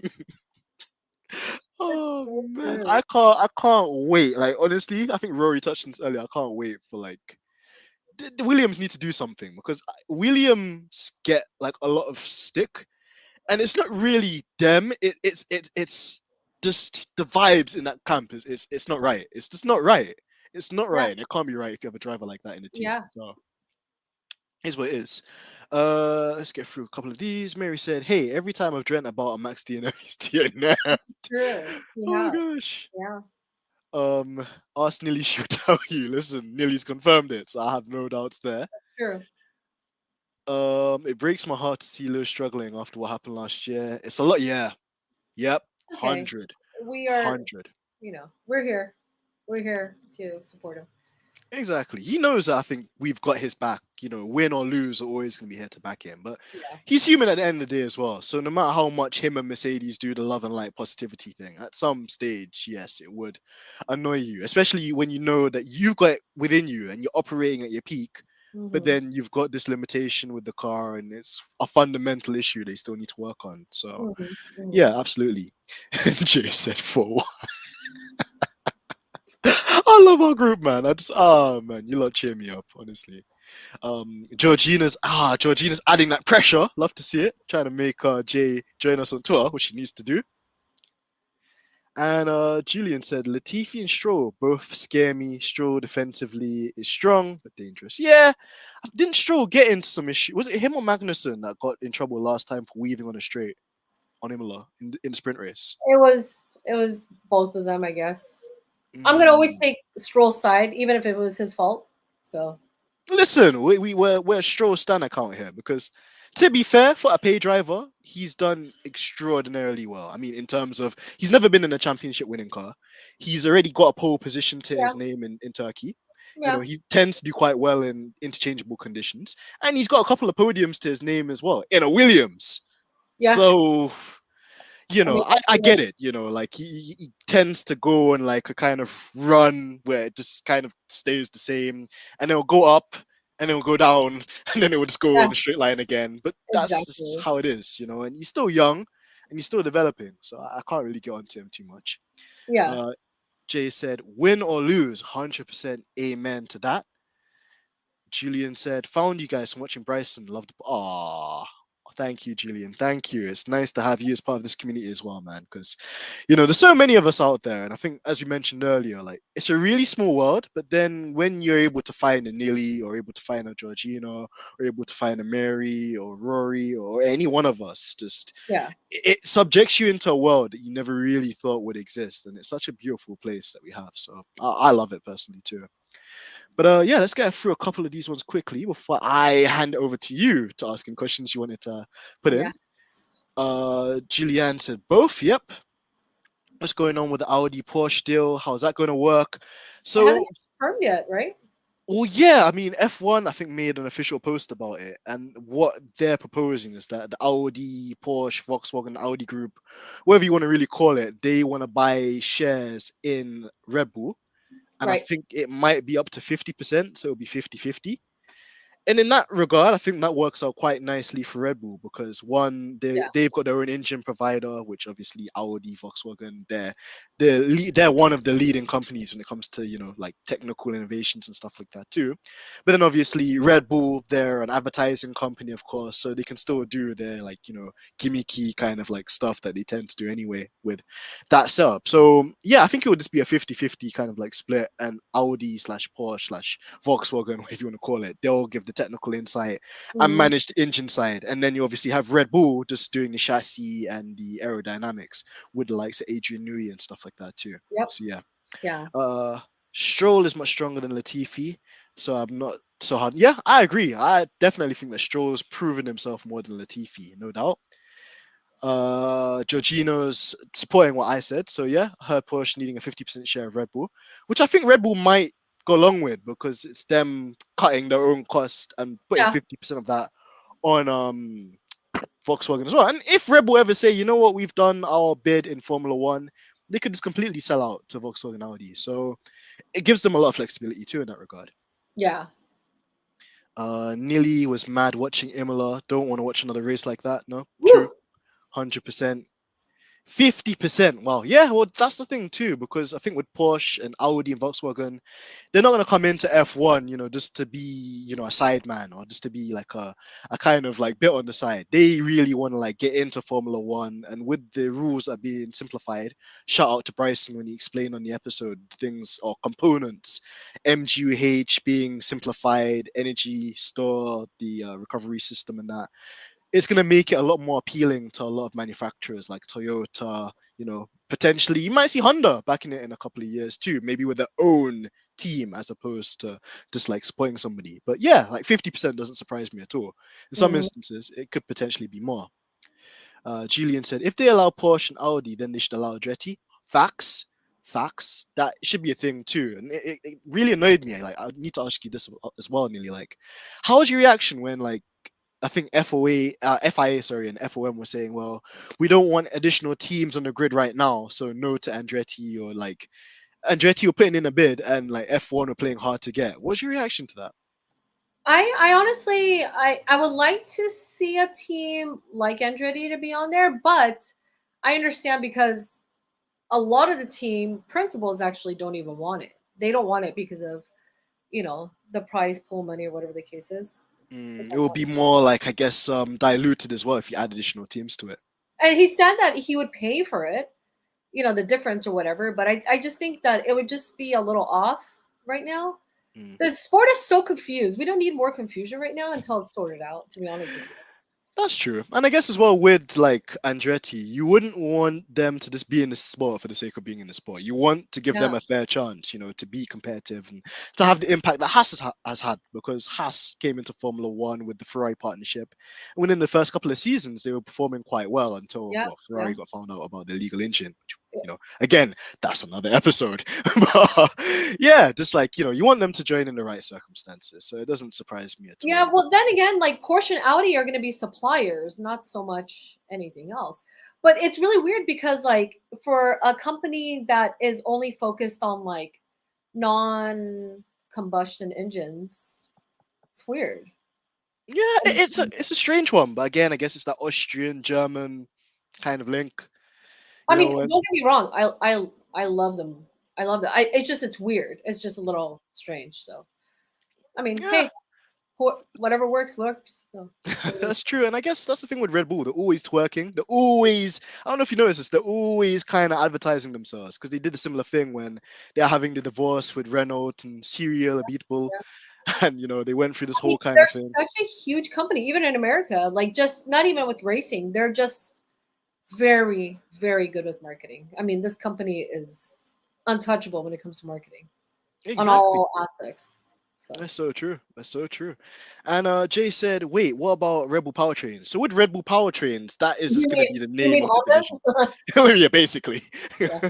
Oh so man, true. I can't wait. Like honestly, I think Rory touched on this earlier. I can't wait for like the Williams need to do something because Williams get like a lot of stick, and it's not really them. It's just the vibes in that camp it's not right. It's just not right. It's not Yeah, right, and it can't be right if you have a driver like that in the team. yeah. So here's what it is. Let's get through a couple of these. Mary said, "Hey, every time I've dreamt about a Max DNF, he's DNF." True. Oh Yeah. gosh. Yeah. Um, Ask Nilly, she'll tell you. Listen, Nilly's confirmed it, so I have no doubts there. True. It breaks my heart to see Lewis struggling after what happened last year. It's a lot, yeah. Yep, Okay. 100, We are, 100. we're here. We're here to support him. Exactly. He knows that I think we've got his back. Win or lose, we're always going to be here to back him. But Yeah. he's human at the end of the day as well. So no matter how much him and Mercedes do the love and light positivity thing, at some stage, yes, it would annoy you, especially when you know that you've got it within you and you're operating at your peak. But Mm-hmm. then you've got this limitation with the car, and it's a fundamental issue they still need to work on. So Mm-hmm. Mm-hmm. yeah, absolutely. Jay said 4. I love our group, man. Man, you lot cheer me up, honestly. Georgina's adding that pressure. Love to see it. Trying to make Jay join us on tour, which she needs to do. And Julian said Latifi and Stroll both scare me. Stroll defensively is strong but dangerous. Yeah, didn't Stroll get into some issue? Was it him or Magnussen that got in trouble last time for weaving on a straight on Imola in the sprint race? It was both of them, I guess. I'm gonna always Mm. take Stroll's side, even if it was his fault. So Listen, we're a Stroll Stan account here because, to be fair, for a pay driver, he's done extraordinarily well. I mean, in terms of he's never been in a championship winning car. He's already got a pole position to yeah, his name in Turkey. yeah, He tends to do quite well in interchangeable conditions, and he's got a couple of podiums to his name as well in a Williams. yeah. So I mean, I get it. Like he tends to go on like a kind of run where it just kind of stays the same, and it'll go up and it'll go down, and then it will just go yeah, in a straight line again. But that's just exactly. how it is. And he's still young and he's still developing, so I can't really get onto him too much. Yeah, Uh, Jay said, "Win or lose, 100% amen to that." Julian said, "Found you guys from watching Bryson. Loved." Ah, thank you, Julian. Thank you. It's nice to have you as part of this community as well, man. Because there's so many of us out there, and I think, as we mentioned earlier, like it's a really small world. But then when you're able to find a Nilly, or able to find a Georgina, or able to find a Mary or Rory or any one of us, just yeah, it subjects you into a world that you never really thought would exist, and it's such a beautiful place that we have. So I love it personally too. But yeah, let's get through a couple of these ones quickly before I hand over to you to ask him questions you wanted to put in. yes. Julianne said both. Yep. What's going on with the Audi Porsche deal? How's that going to work? It hasn't So, been confirmed yet, right? well, yeah, I mean, F1, I think, made an official post about it. And what they're proposing is that the Audi, Porsche, Volkswagen, Audi group, whatever you want to really call it, they want to buy shares in Red Bull. And I Right. think it might be up to 50%. So it'll be 50-50. And in that regard, I think that works out quite nicely for Red Bull because one, Yeah. they've got their own engine provider, which obviously Audi, Volkswagen, they're one of the leading companies when it comes to like technical innovations and stuff like that too. But then obviously Red Bull, they're an advertising company, of course, so they can still do their like gimmicky kind of like stuff that they tend to do anyway with that setup. So yeah, I think it would just be a 50-50 kind of like split, and Audi slash Porsche slash Volkswagen, whatever you want to call it, they'll give the technical insight and Hmm. manage the engine side. And then you obviously have Red Bull just doing the chassis and the aerodynamics with the likes of Adrian Newey and stuff like that too. Yep. So yeah. Yeah. Uh Stroll is much stronger than Latifi, so I'm not so hard. Yeah, I agree. I definitely think that Stroll's proven himself more than Latifi, no doubt. Georgino's supporting what I said. So yeah, her Porsche needing a 50% share of Red Bull, which I think Red Bull might go along with because it's them cutting their own cost and putting Yeah. 50% of that on Volkswagen as well. And if Red Bull ever say, you know what, we've done our bid in Formula One, they could just completely sell out to Volkswagen Audi. So it gives them a lot of flexibility too in that regard. Yeah. Nilly was mad watching Imola. Don't want to watch another race like that. No, true, Woo. 100%. 50%. Wow. Yeah, well, that's the thing too, because I think with Porsche and Audi and Volkswagen, they're not going to come into F1, just to be, a sideman or just to be like a kind of like bit on the side. They really want to like get into Formula One. And with the rules that are being simplified, shout out to Bryson when he explained on the episode things or components, MGUH being simplified, energy store, the recovery system, and that it's going to make it a lot more appealing to a lot of manufacturers like Toyota. Potentially you might see Honda backing it in a couple of years too, maybe with their own team as opposed to just like supporting somebody. But yeah, like 50% doesn't surprise me at all. In some Mm. instances, it could potentially be more. Julian said, if they allow Porsche and Audi, then they should allow Andretti. Facts. Facts. That should be a thing too. And it really annoyed me. Like, I need to ask you this as well, Nearly. Like, how was your reaction when like I think FIA, sorry, and FOM were saying, well, we don't want additional teams on the grid right now, so no to Andretti, or like Andretti were putting in a bid and like F1 were playing hard to get. What's your reaction to that? I honestly I would like to see a team like Andretti to be on there, but I understand because a lot of the team principals actually don't even want it. They don't want it because of the prize pool money or whatever the case is. They It don't will want be it. more like, I guess, diluted as well if you add additional teams to it. And he said that he would pay for it, the difference or whatever. But I just think that it would just be a little off right now. Mm. The sport is so confused. We don't need more confusion right now until it's sorted out. To be honest with you. That's true. And I guess as well with like Andretti, you wouldn't want them to just be in the sport for the sake of being in the sport. You want to give Yeah. them a fair chance, to be competitive and to have the impact that has had, because Haas came into Formula One with the Ferrari partnership. And within the first couple of seasons, they were performing quite well until, Yeah. well, Yeah. Ferrari got found out about the illegal engine. Again, that's another episode. But yeah, just like, you want them to join in the right circumstances. So it doesn't surprise me at Yeah, all. well, then again, like Porsche and Audi are going to be suppliers, not so much anything else. But it's really weird because, like, for a company that is only focused on like non-combustion engines, it's weird. Yeah, And it's a strange one, but again, I guess it's that Austrian German kind of link. I mean, When don't get me wrong, I love them. I love that. It's just it's weird. It's just a little strange. So I mean, yeah, hey, whatever works works. So what are you that's true. And I guess that's the thing with Red Bull. They're always twerking. They're always, I don't know if you noticed this, they're always kind of advertising themselves because they did a similar thing when they're having the divorce with Renault and Serial, a Beat Bull. yeah. And, they went through this I mean, whole kind of thing. they're such a huge company, even in America. Like, just not even with racing, they're just very, very good with marketing. I mean, this company is untouchable when it comes to marketing on Exactly. all aspects. So That's so true. That's so true. And Jay said, wait, what about Red Bull Powertrains? So with Red Bull Powertrains, that is just you going to mean be the you name mean of the division. Honda? Yeah, basically. Yeah.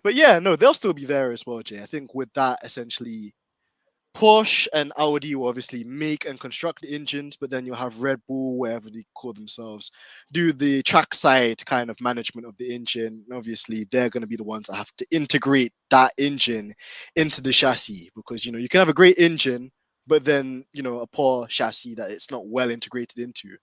But yeah, no, they'll still be there as well, Jay. I think with that, essentially, Porsche and Audi will obviously make and construct the engines, but then you'll have Red Bull, wherever they call themselves, do the trackside kind of management of the engine. And obviously, they're going to be the ones that have to integrate that engine into the chassis because you can have a great engine, but then a poor chassis that it's not well integrated into.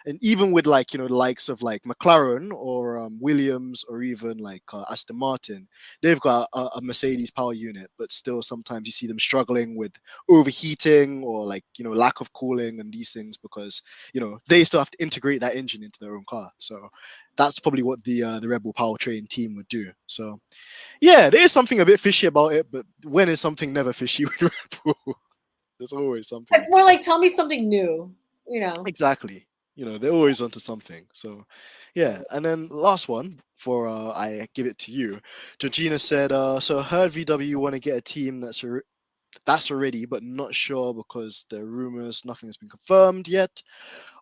And even with like the likes of like McLaren or Williams or even like Aston Martin, they've got a Mercedes power unit, but still sometimes you see them struggling with overheating or like lack of cooling and these things because they still have to integrate that engine into their own car. So that's probably what the Red Bull powertrain team would do. So yeah, there is something a bit fishy about it, but when is something never fishy with Red Bull? There's always something. It's more like tell me something new. You know. Exactly. They're always onto something. So, yeah. And then last one for I give it to you. Georgina said, so I heard VW want to get a team that's already, but not sure because there are rumors, nothing has been confirmed yet,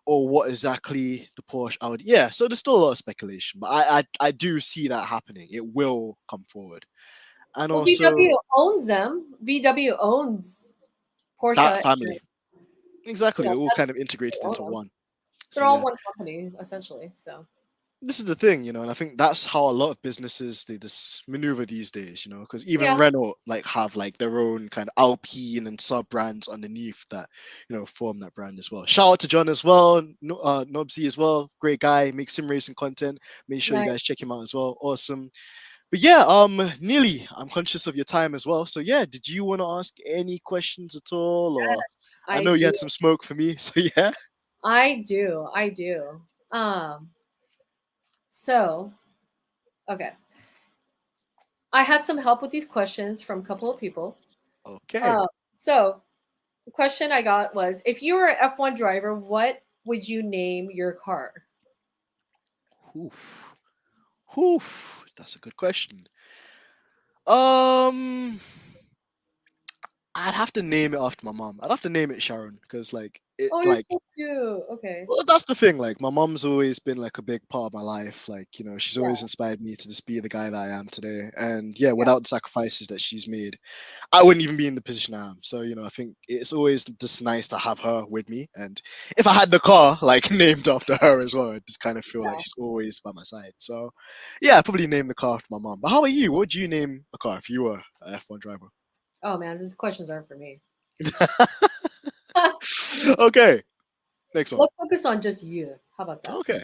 or what exactly the Porsche Audi. Yeah, so there's still a lot of speculation, but I do see that happening. It will come forward. And Well, also VW owns them. VW owns that Porsche. family. Exactly. They're all That's kind of they integrated own into them. one. They're So all yeah. one company essentially. So this is the thing, and I think that's how a lot of businesses they just maneuver these days, because even Yeah, Renault like have like their own kind of Alpine and sub brands underneath that, form that brand as well. Shout out to John as well, Nobsy as well, great guy, makes sim racing content. Make sure you nice. guys check him out as well. Awesome. But yeah, Neely, I'm conscious of your time as well. So yeah, did you want to ask any questions at all, or I I know you do. had some smoke for me, so yeah. I do. I do. So okay. I had some help with these questions from a couple of people. Okay. Uh, so the question I got was, if you were an F1 driver, what would you name your car? Oof. Oof. That's a good question. Um, I'd have to name it after my mom. I'd have to name it Sharon because, like, it Oh, you're like so cute. Okay. well, that's the thing. Like, my mom's always been like a big part of my life. Like, she's Yeah. always inspired me to just be the guy that I am today. And yeah, Yeah. without the sacrifices that she's made, I wouldn't even be in the position I am. So, I think it's always just nice to have her with me. And if I had the car like named after her as well, I just kind of feel like she's always by my side. So, yeah, I'd probably name the car after my mom. But how about you? What would you name a car if you were an F1 driver? Oh man, these questions aren't for me. Okay, next one. Let's focus on just you. How about that? Okay.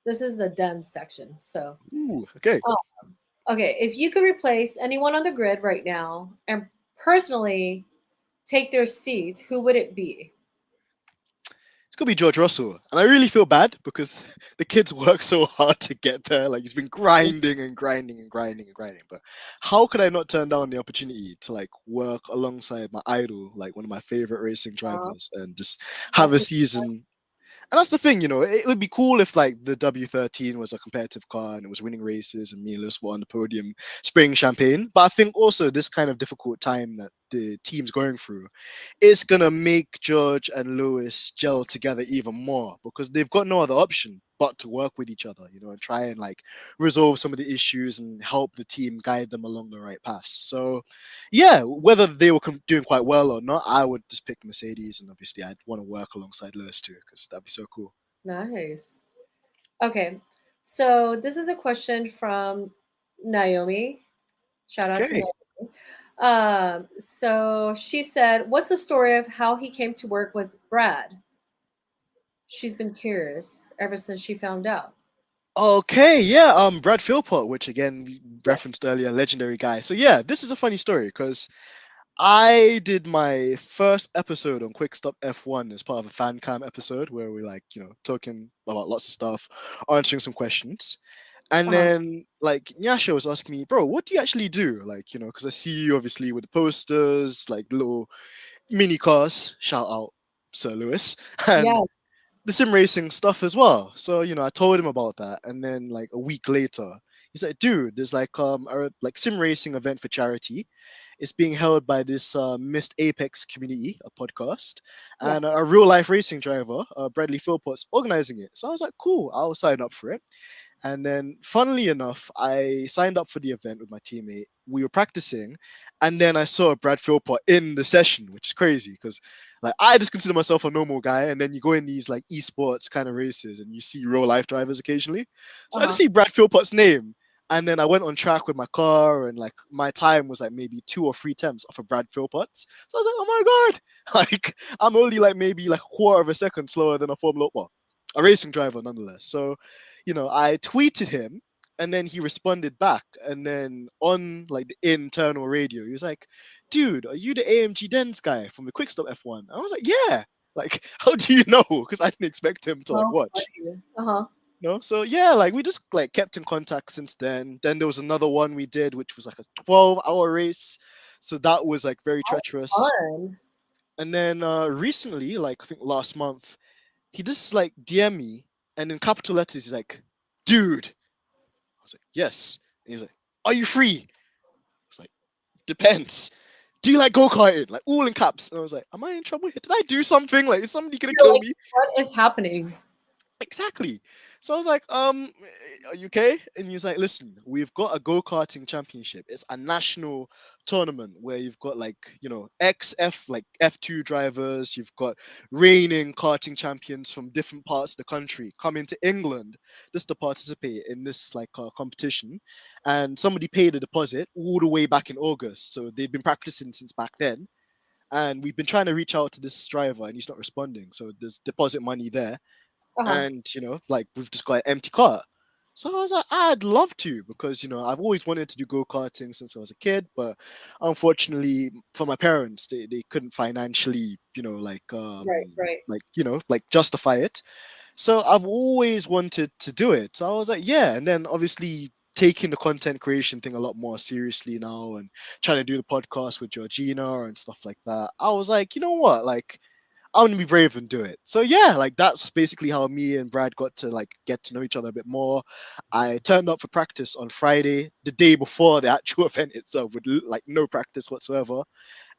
This is the DENZ section. So, Ooh, okay. okay, if you could replace anyone on the grid right now and personally take their seat, who would it be? It's gonna be George Russell, and I really feel bad because the kid's worked so hard to get there. Like he's been grinding and grinding and grinding and grinding. But how could I not turn down the opportunity to like work alongside my idol, like one of my favorite racing Uh, drivers, and just have that's a season. And that's the thing, it would be cool if like the W13 was a competitive car and it was winning races and me and Lewis were on the podium spraying champagne. But I think also this kind of difficult time that the team's going through is gonna make George and Lewis gel together even more because they've got no other option but to work with each other, and try and like resolve some of the issues and help the team guide them along the right paths. So yeah, whether they were doing quite well or not, I would just pick Mercedes, and obviously I'd want to work alongside Lewis too because that'd be so cool. nice. Okay, so this is a question from Naomi. Shout out to Okay. Naomi. So she said, "What's the story of how he came to work with Brad?" She's been curious ever since she found out. Okay, yeah, Brad Philpott, which again we Yes. referenced earlier, legendary guy. So yeah, this is a funny story because I did my first episode on Quick Stop F1 as part of a fan cam episode where we like, talking about lots of stuff, answering some questions. And Uh-huh. then like Nyasha was asking me, bro, what do you actually do? Like, because I see you obviously with the posters, like little mini cars, shout out Sir Lewis, and Yeah. the sim racing stuff as well. So, I told him about that. And then like a week later, he's like, dude, there's like a like sim racing event for charity. It's being held by this Missed Apex community, a podcast, Yeah. and a real life racing driver, Bradley Philpott's organizing it. So I was like, cool, I'll sign up for it. And then, funnily enough, I signed up for the event with my teammate. We were practicing, and then I saw Brad Philpott in the session, which is crazy because, like, I just consider myself a normal guy. And then you go in these like esports kind of races, and you see real life drivers occasionally. So I just Uh-huh. see Brad Philpott's name, and then I went on track with my car, and like my time was like maybe 2 or 3 tenths off of Brad Philpott's. So I was like, oh my god, like I'm only like maybe like a quarter of a second slower than a Formula One, a racing driver nonetheless. So I tweeted him and then he responded back. And then on like the internal radio, he was like, dude, are you the AMG DENZ guy from the Quickstop F1? I was like, yeah. Like, how do you know? Because I didn't expect him to like Oh, watch. funny. Uh-huh. So yeah, like we just like kept in contact since then. Then there was another one we did, which was like a 12-hour race. So that was like very treacherous. Fun. And then recently, like I think last month, he just like DM me and in capital letters he's like, dude. I was like, yes. And he's like, are you free? I was like, depends. Do you like go-karting? Like all in caps. And I was like, am I in trouble here? Did I do something? Like, is somebody gonna You're kill like, me? what is happening? Exactly. So I was like, are you okay? And he's like, listen, we've got a go-karting championship. It's a national tournament where you've got like, XF, like F2 drivers, you've got reigning karting champions from different parts of the country coming to England just to participate in this like competition. And somebody paid a deposit all the way back in August. So they've been practicing since back then. And we've been trying to reach out to this driver and he's not responding. So there's deposit money there, Uh-huh. and like we've just got an empty cart. So I was like, I'd love to, because I've always wanted to do go-karting since I was a kid, but unfortunately for my parents, they couldn't financially Right, right. like justify it. So I've always wanted to do it. So I was like, yeah. And then obviously taking the content creation thing a lot more seriously now, and trying to do the podcast with Georgina and stuff like that, I was like, you know what, like I'm gonna be brave and do it. So yeah, like that's basically how me and Brad got to like get to know each other a bit more. I turned up for practice on Friday, the day before the actual event itself, with like no practice whatsoever,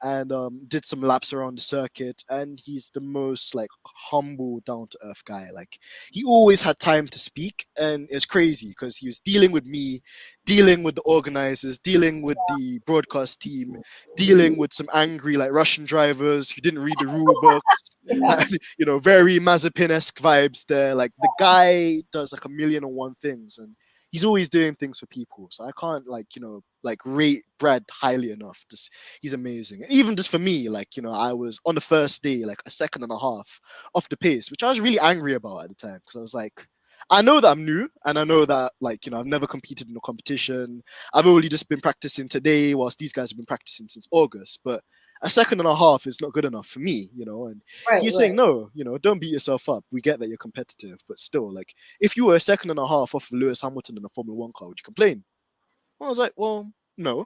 and did some laps around the circuit. And he's the most like humble, down to earth guy. Like he always had time to speak, and it's crazy because he was dealing with me, dealing with the organizers, dealing with the broadcast team, dealing with some angry like Russian drivers who didn't read the rule books. Yeah. And, very Mazepin-esque vibes there. Like the guy does like a million and one things, and he's always doing things for people. So I can't like rate Brad highly enough. Just he's amazing. Even just for me, like I was on the first day like a second and a half off the pace, which I was really angry about at the time, because I was like, I know that I'm new, and I know that like I've never competed in a competition. I've only just been practicing today, whilst these guys have been practicing since August. But a second and a half is not good enough for me, and Right, he's right. saying, no, don't beat yourself up. We get that you're competitive, but still, like, if you were a second and a half off of Lewis Hamilton in a Formula One car, would you complain? I was like, well, no.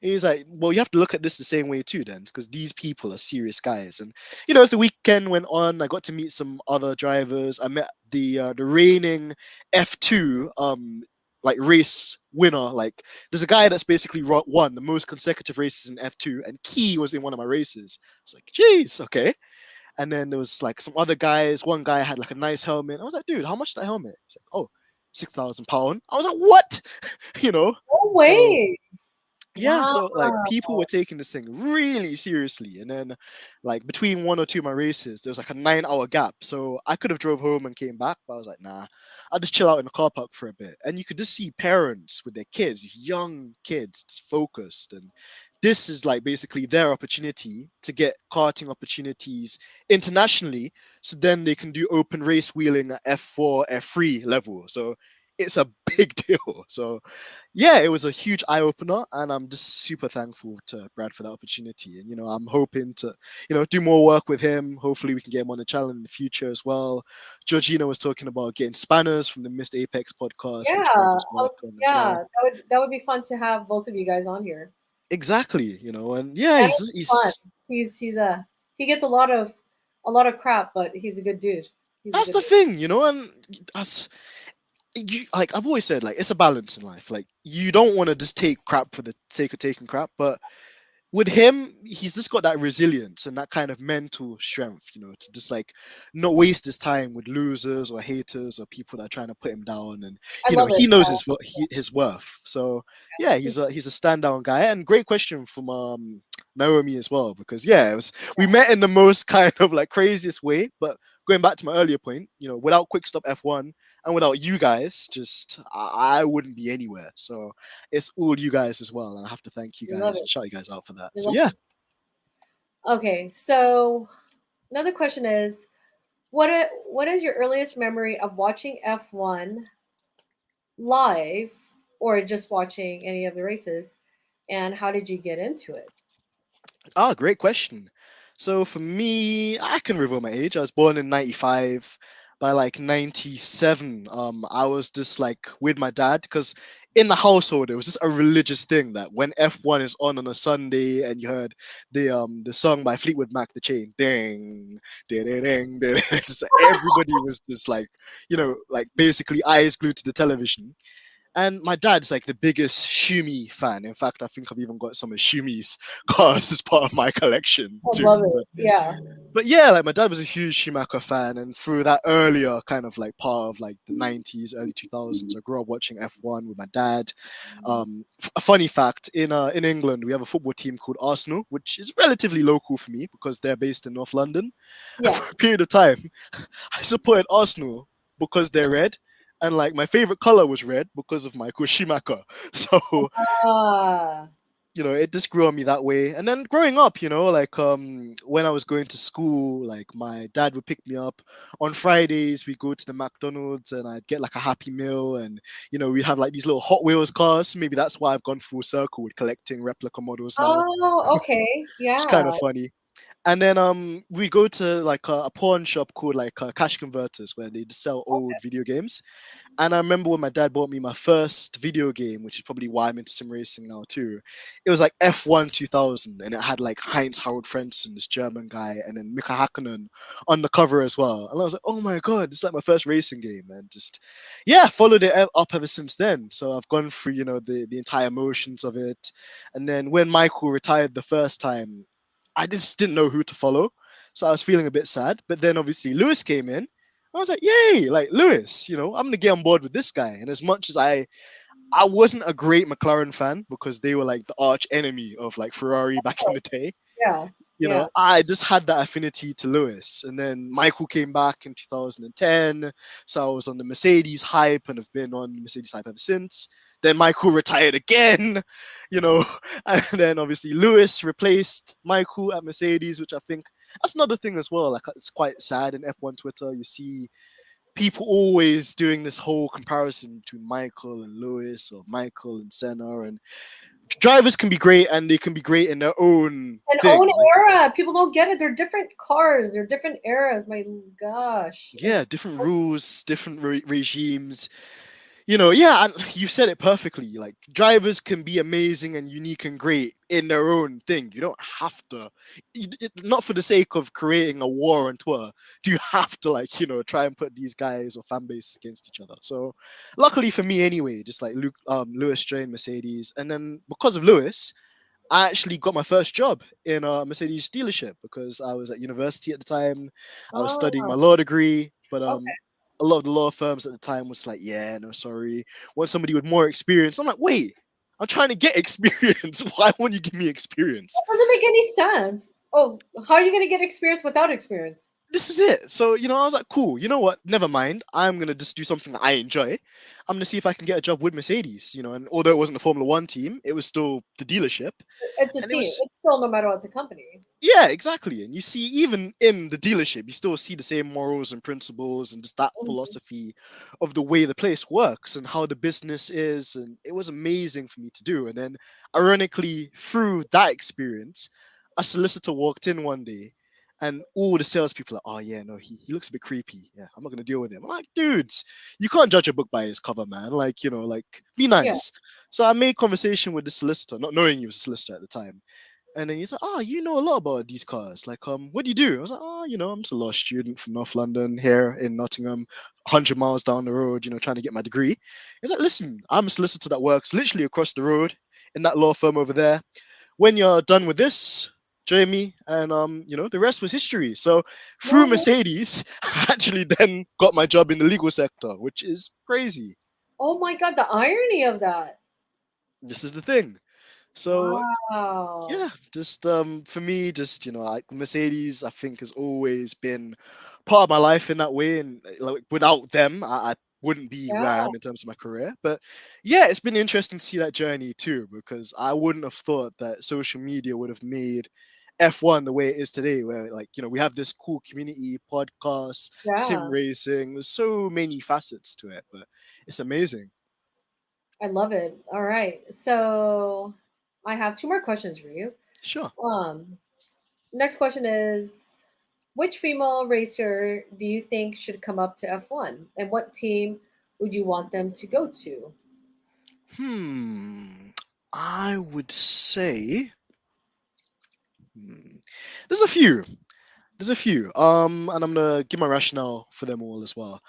And he's like, well, you have to look at this the same way too, then, because these people are serious guys. And as the weekend went on, I got to meet some other drivers. I met the reigning F2 like race winner. Like, there's a guy that's basically won the most consecutive races in F2, and Key was in one of my races. It's like, geez, okay. And then there was like some other guys. One guy had like a nice helmet. I was like, dude, how much is that helmet? He's like, oh, £6,000. I was like, what? you know? Oh So wait. yeah, Wow. so like people were taking this thing really seriously. And then like between one or two of my races, there was like a 9 hour gap. So I could have drove home and came back, but I was like, nah, I'll just chill out in the car park for a bit. And you could just see parents with their kids, young kids, just focused. And this is like basically their opportunity to get karting opportunities internationally, so then they can do open race wheeling at F4, F3 level. So it's a big deal. So yeah, it was a huge eye opener, and I'm just super thankful to Brad for that opportunity. And I'm hoping to do more work with him. Hopefully, we can get him on the channel in the future as well. Georgina was talking about getting spanners from the Missed Apex podcast, Yeah. which Brad was working on as well. That would be fun to have both of you guys on here. Exactly, and yeah, And he's it's fun. he's He gets a lot of crap, but he's a good dude. He's a that's good the dude. thing, and that's like I've always said, like it's a balance in life. Like you don't want to just take crap for the sake of taking crap, but with him, he's just got that resilience and that kind of mental strength, to just like not waste his time with losers or haters or people that are trying to put him down. And I love it. he knows his worth. So yeah, He's he's a standout guy. And great question from Naomi as well, because yeah, we met in the most kind of like craziest way. But going back to my earlier point, without Quick Stop F1 and without you guys, just I wouldn't be anywhere. So it's all you guys as well, and I have to thank you We love guys and it. shout you guys out for that. We So love yeah. this. Okay, so another question is, what is your earliest memory of watching F1 live, or just watching any of the races, and how did you get into it? Great question. So for me, I can reveal my age. I was born in '95. By like '97, I was just like with my dad, because in the household it was just a religious thing that when F1 is on a Sunday and you heard the song by Fleetwood Mac, The Chain, ding, ding, ding, ding, ding. Just everybody was just like like basically eyes glued to the television. And my dad's like the biggest Shumi fan. In fact, I think I've even got some of Shumi's cars as part of my collection I too. love it. But Yeah. But yeah, like my dad was a huge Schumacher fan, and through that earlier kind of like part of like the 90s, early 2000s, I grew up watching F1 with my dad. A funny fact, in England, we have a football team called Arsenal, which is relatively local for me because they're based in North London. And Yeah. for a period of time, I supported Arsenal because they're red. And like my favorite color was red because of Michael Schumacher. So Ah. it just grew on me that way. And then growing up, like when I was going to school, like my dad would pick me up on Fridays. We go to the McDonald's and I'd get like a Happy Meal, and we have like these little Hot Wheels cars. Maybe that's why I've gone full circle with collecting replica models now. Oh, okay. It's kind Yeah. of funny. And then we go to like a pawn shop called like Cash Converters where they sell old video games. And I remember when my dad bought me my first video game, which is probably why I'm into sim racing now too. It was like F1 2000, and it had like Heinz Harald Frentzen, this German guy, and then Mika Hakkinen on the cover as well. And I was like, oh my god, it's like my first racing game, and just yeah, followed it up ever since then. So I've gone through the entire motions of it, and then when Michael retired the first time, I just didn't know who to follow, so I was feeling a bit sad. But then obviously Lewis came in. I was like, yay, like Lewis, I'm gonna get on board with this guy. And as much as I wasn't a great McLaren fan because they were like the arch enemy of like Ferrari back in the day, Yeah. Yeah. I just had that affinity to Lewis. And then Michael came back in 2010. So I was on the Mercedes hype and have been on Mercedes hype ever since. Then Michael retired again, you know, and then obviously Lewis replaced Michael at Mercedes, which I think that's another thing as well. Like it's quite sad in F1 Twitter. You see people always doing this whole comparison between Michael and Lewis or Michael and Senna, and drivers can be great and they can be great in their own An own thing. Like era. People don't get it. They're different cars. They're different eras. My gosh. yeah, It's different rules, different regimes. Yeah, and you said it perfectly. Like drivers can be amazing and unique and great in their own thing. You don't have to, not for the sake of creating a war on Twitter. Do you have to try and put these guys or fan bases against each other? So, luckily for me, anyway, just like Lewis joined Mercedes, and then because of Lewis, I actually got my first job in a Mercedes dealership because I was at university at the time. I was studying my oh, law degree, but okay. a lot of the law firms at the time was like, yeah, no, sorry, want somebody with more experience. I'm like, wait, I'm trying to get experience. Why won't you give me experience? That doesn't make any sense. Oh, how are you going to get experience without experience? This is it. So, I was like, cool, you know what? Never mind. I'm going to just do something that I enjoy. I'm going to see if I can get a job with Mercedes, and although it wasn't a Formula One team, it was still the dealership. It's a And it team. was It's still no matter what the company. Yeah, exactly. And you see, even in the dealership, you still see the same morals and principles and just that Mhm. philosophy of the way the place works and how the business is. And it was amazing for me to do. And then, ironically, through that experience, a solicitor walked in one day and all the salespeople are, oh, yeah, no, he looks a bit creepy. Yeah, I'm not going to deal with him. I'm like, dudes, you can't judge a book by its cover, man. Like, be Yeah. nice. So I made conversation with the solicitor, not knowing he was a solicitor at the time. And then he's like, "Oh, you know a lot about these cars. Like, what do you do?" I was like, "Oh, I'm just a law student from North London here in Nottingham, 100 miles down the road, trying to get my degree." He's like, "Listen, I'm a solicitor that works literally across the road in that law firm over there. When you're done with this, join me." And the rest was history. So through No. Mercedes, I actually then got my job in the legal sector, which is crazy. Oh my God, the irony of that. This is the thing. So Wow. yeah, just for me, just like Mercedes, I think has always been part of my life in that way, and like without them, I wouldn't be where I Yeah. am in terms of my career. But yeah, it's been interesting to see that journey too, because I wouldn't have thought that social media would have made F1 the way it is today, where we have this cool community, podcasts, sim Yeah. racing. There's so many facets to it, but it's amazing. I love it. All right. So I have two more questions for you. Sure. Um, Next question is, which female racer do you think should come up to F1? And what team would you want them to go to? Hmm. I would say Hmm. There's a few. There's a few. And I'm gonna give my rationale for them all as well.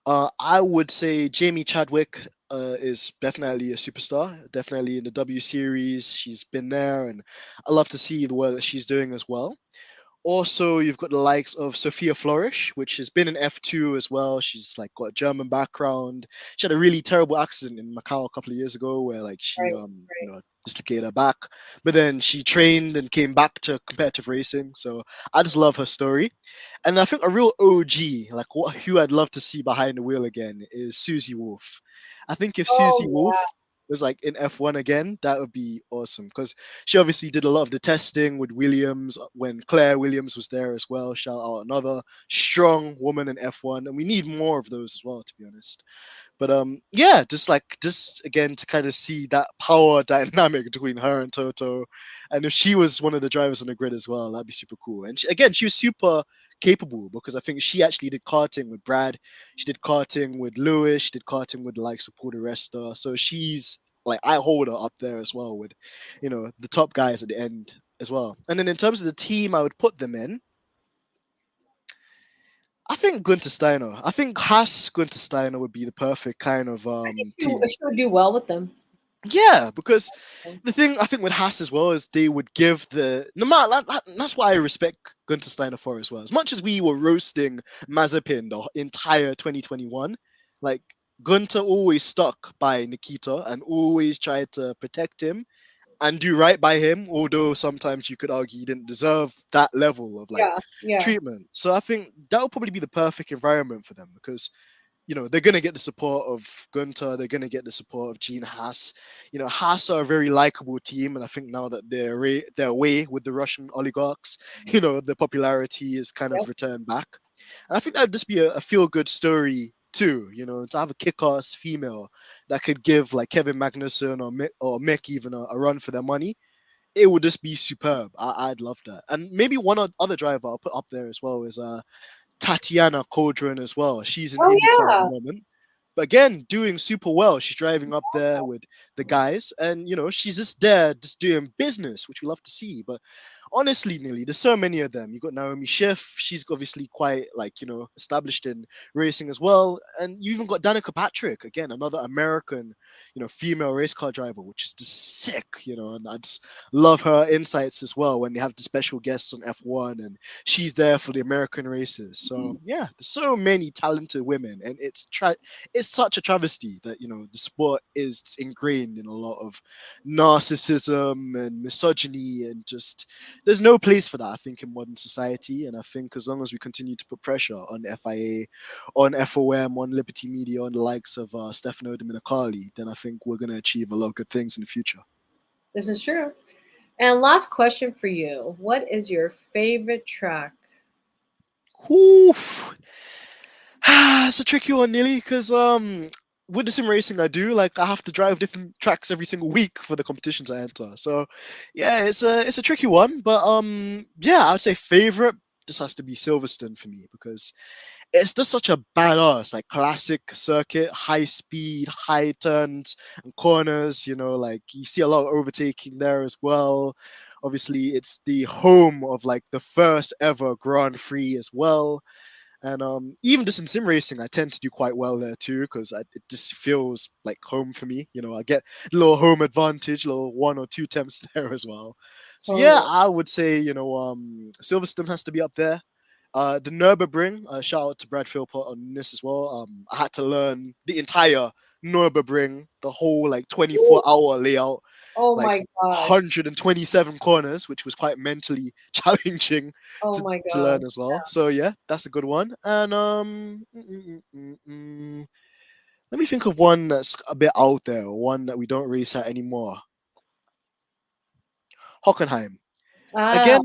I would say Jamie Chadwick is definitely a superstar. Definitely in the W series, she's been there, and I love to see the work that she's doing as well. Also, you've got the likes of Sophia Flourish, which has been in F2 as well. She's like got a German background. She had a really terrible accident in Macau a couple of years ago where like she Right, right. dislocated her back. But then she trained and came back to competitive racing. So I just love her story. And I think a real OG, like who I'd love to see behind the wheel again, is Susie Wolf. I think if Susie Oh Wolf was like in F1 again, that would be awesome because she obviously did a lot of the testing with Williams when Claire Williams was there as well. Shout out another strong woman in F1, and we need more of those as well, to be honest. But yeah, just again to kind of see that power dynamic between her and Toto, and if she was one of the drivers on the grid as well, that'd be super cool. And again, she was super capable because I think she actually did karting with Brad, she did karting with Lewis, she did karting with the likes of Paul di Resta. So she's like I hold her up there as well with, the top guys at the end as well. And then in terms of the team, I would put them in. I think Gunter Steiner. I think Haas Gunter Steiner would be the perfect kind of team. she would do well with them. Yeah, because the thing I think with Haas as well is they would give the no matter that's why I respect Gunter Steiner for as well. As much as we were roasting Mazepin the entire 2021, like Gunter always stuck by Nikita and always tried to protect him and do right by him, although sometimes you could argue he didn't deserve that level of like Yeah, yeah, treatment. So I think that would probably be the perfect environment for them because they're going to get the support of Gunter. They're going to get the support of Gene Haas. Haas are a very likable team, and I think now that they're away with the Russian oligarchs, the popularity is kind yep. of returned back. And I think that would just be a feel good story too. To have a kick-ass female that could give like Kevin Magnussen or Mick even a run for their money. It would just be superb. I'd love that. And maybe one other driver I'll put up there as well is Tatiana Codron as well. She's in Oh IndyCar at the yeah, moment. But again, doing super well. She's driving up there with the guys, and she's just there, just doing business, which we love to see. But honestly, Nilly, there's so many of them. You got Naomi Schiff. She's obviously quite like established in racing as well, and you even got Danica Patrick, again another American, female race car driver, which is just sick. And I just love her insights as well when they have the special guests on F1, and she's there for the American races. So yeah, there's so many talented women, and it's such a travesty that the sport is ingrained in a lot of narcissism and misogyny and just there's no place for that, I think, in modern society. And I think as long as we continue to put pressure on FIA, on FOM, on Liberty Media, on the likes of Stefano Dominicali, then I think we're going to achieve a lot of good things in the future. this is true. And last question for you: what is your favorite track? Oof. It's a tricky one, nearly, because with the sim racing I do, like I have to drive different tracks every single week for the competitions I enter. So yeah, it's a tricky one, but yeah, I'd say favorite just has to be Silverstone for me because it's just such a badass, like classic circuit, high speed, high turns and corners. Like you see a lot of overtaking there as well. Obviously, it's the home of like the first ever Grand Prix as well. And even just in sim racing, I tend to do quite well there too because it just feels like home for me. I get a little home advantage, little one or two temps there as well. So yeah, Totally. I would say Silverstone has to be up there. The Nürburgring, shout out to Brad Philpott on this as well. I had to learn the entire Nürburgring, the whole like Ooh, 24-hour layout, oh like my gosh. 127 corners, which was quite mentally challenging Oh to, my to gosh. learn as well. So yeah, that's a good one. And let me think of one that's a bit out there, one that we don't race at anymore. Hockenheim. Ah, Again,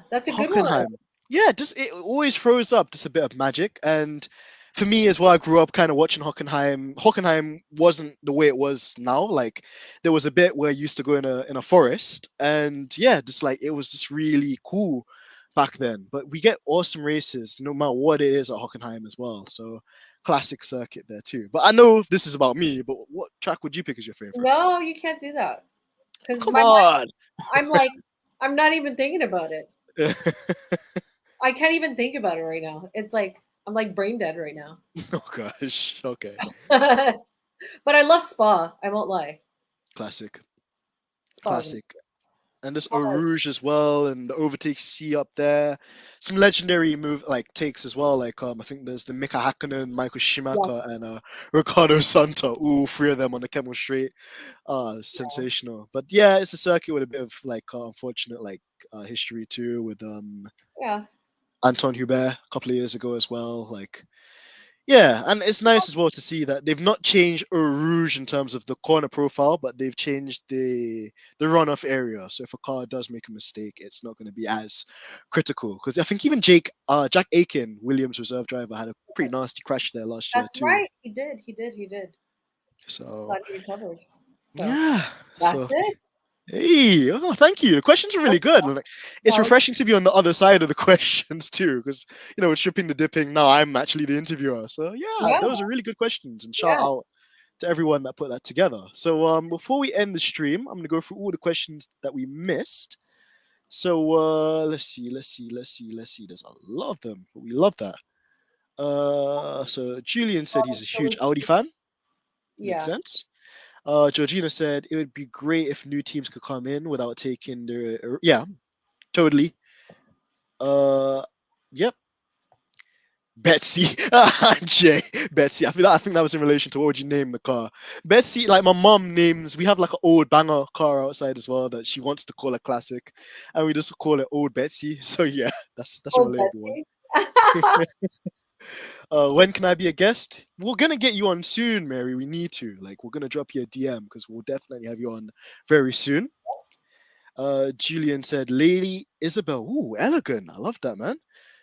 that's a good one. Hockenheim. Yeah, just it always throws up just a bit of magic. And for me as well, I grew up kind of watching Hockenheim. Hockenheim wasn't the way it was now. Like there was a bit where I used to go in a forest, and yeah, just like it was just really cool back then. But we get awesome races no matter what it is at Hockenheim as well. So classic circuit there too. But I know this is about me. But what track would you pick as your favorite? No, you can't do that because Come my mind, on. I'm like, I'm not even thinking about it. I can't even think about it right now. It's like I'm like brain dead right now. Oh gosh. Okay. But I love Spa. I won't lie. Classic. Spa is Classic. and this Eau Rouge as well, and the overtake C up there. Some legendary move like takes as well. Like I think there's the Mika Hakkinen, Michael Yeah. Schumacher, and Ricardo Santa. Ooh, three of them on the Camel Straight. Sensational. But yeah, it's a circuit with a bit of like unfortunate like history too, with Yeah. Anton Hubert a couple of years ago as well. Like yeah, and it's nice as well to see that they've not changed Eau Rouge in terms of the corner profile, but they've changed the runoff area. So if a car does make a mistake, it's not going to be as critical. Because I think even Jack Aiken, Williams reserve driver, had a pretty nasty crash there last year That's too. right. He did. He did. He did. So Glad he recovered. So yeah, so that's it. hey, oh, thank you. The questions are really That's good. Like, it's well, refreshing to be on the other side of the questions too, because with shipping the dipping, now I'm actually the interviewer. So yeah, yeah, those are really good questions, and shout yeah. out to everyone that put that together. So before we end the stream, I'm gonna go through all the questions that we missed. So let's see. There's a lot of them, but we love that. So Julian said he's a huge Audi fan. Makes Yeah. sense. Georgina said it would be great if new teams could come in without taking their. Yeah, totally. Uh, yep. Betsy, Jay, Betsy. I think that was in relation to what would you name the car? Betsy, like my mom names. We have like an old banger car outside as well that she wants to call a classic, and we just call it Old Betsy. So yeah, that's a Oh, relatable one. Betsy. When can I be a guest? We're gonna get you on soon, Mary. We need to. Like, we're gonna drop you a DM because we'll definitely have you on very soon. Julian said, Lady Isabel. Ooh, elegant. I love that, man.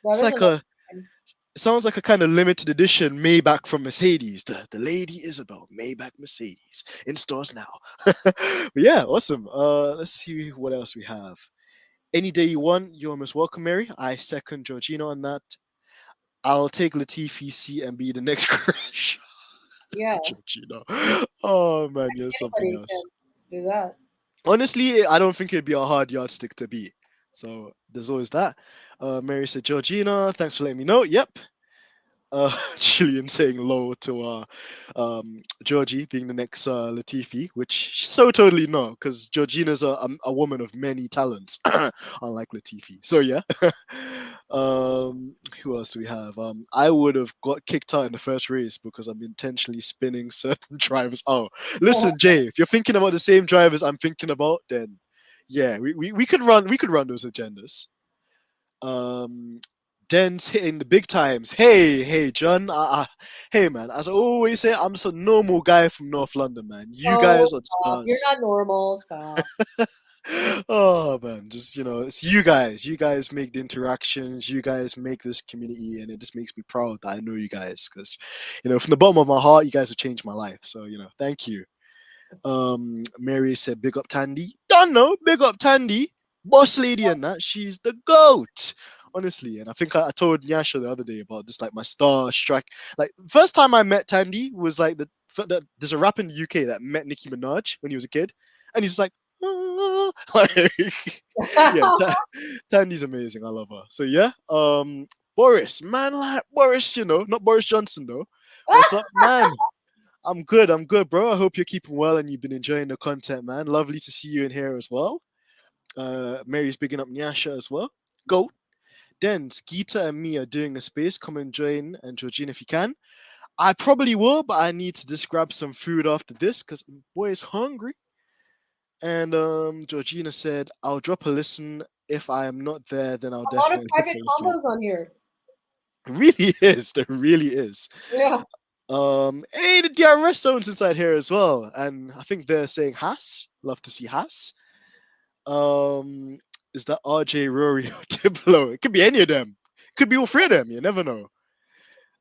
That It's is like another a one. it sounds like a kind of limited edition Maybach from Mercedes. The Lady Isabel Maybach Mercedes in stores now. But yeah, awesome. Let's see what else we have. Any day you want, you're most welcome, Mary. I second Georgina on that. I'll take Latifi seat and be the next crash. Yeah. Georgina. Oh man, you're something Anybody else. can do that. Honestly, I don't think it'd be a hard yardstick to beat. So there's always that. Mary said, Georgina, thanks for letting me know. Yep. Gillian saying low to Jorgy being the next Latifi, which she's so totally not, because Georgina's a woman of many talents, unlike Latifi. So yeah. Who else do we have? I would have got kicked out in the first race because I'm intentionally spinning certain drivers. Oh, listen, Jay, if you're thinking about the same drivers I'm thinking about, then yeah, we could run those agendas. Um, Den's hitting the big times. Hey, John. Hey, man. As I always say, I'm just a normal guy from North London, man. You Oh, guys are the stop. You're stars. not normal. Stop. Oh man, just it's you guys. You guys make the interactions. You guys make this community, and it just makes me proud that I know you guys. Because, from the bottom of my heart, you guys have changed my life. So thank you. It's, Mary said, "Big up Tandy." Don't know, big up Tandy, boss lady, and that she's the goat. Honestly, and I think I told Nyasha the other day about this, like my star strike. Like first time I met Tandy was like there's a rapper in the UK that met Nicki Minaj when he was a kid, and he's like, "Ah," like, yeah, Tandy's amazing. I love her. So yeah, Boris, man, like Boris, not Boris Johnson though. What's up, man? I'm good, bro. I hope you're keeping well and you've been enjoying the content, man. Lovely to see you in here as well. Mary's bigging up Nyasha as well. Go. Dens, Geeta and me are doing a space. Come and join, and Georgina if you can. I probably will, but I need to just grab some food after this because boy is hungry. And Georgina said, I'll drop a listen. If I am not there, then I'll a lot of definitely private fall asleep. combos on here. It really is. There really is. Yeah. Hey, the DRS zone's inside here as well, and I think they're saying Haas. Love to see Haas. Um, is that RJ, Rory, or Diplo? It could be any of them. It could be all three of them. You never know.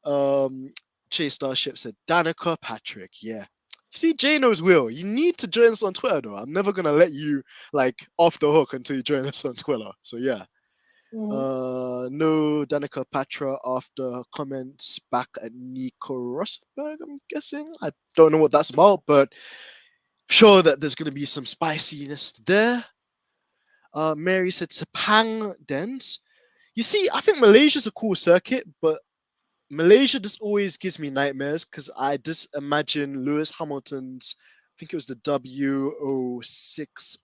Um, Chase Starship said Danica Patrick. Yeah. See, Jay knows Will. You need to join us on Twitter, though. I'm never gonna let you like off the hook until you join us on Twitter. So yeah. Hmm. No Danica Patra after comments back at Nico Rosberg, I'm guessing. I don't know what that's about, but sure that there's going to be some spiciness there. Mary said Sepang Dens. You see, I think Malaysia's a cool circuit, but Malaysia just always gives me nightmares because I just imagine Lewis Hamilton's, I think it was the W06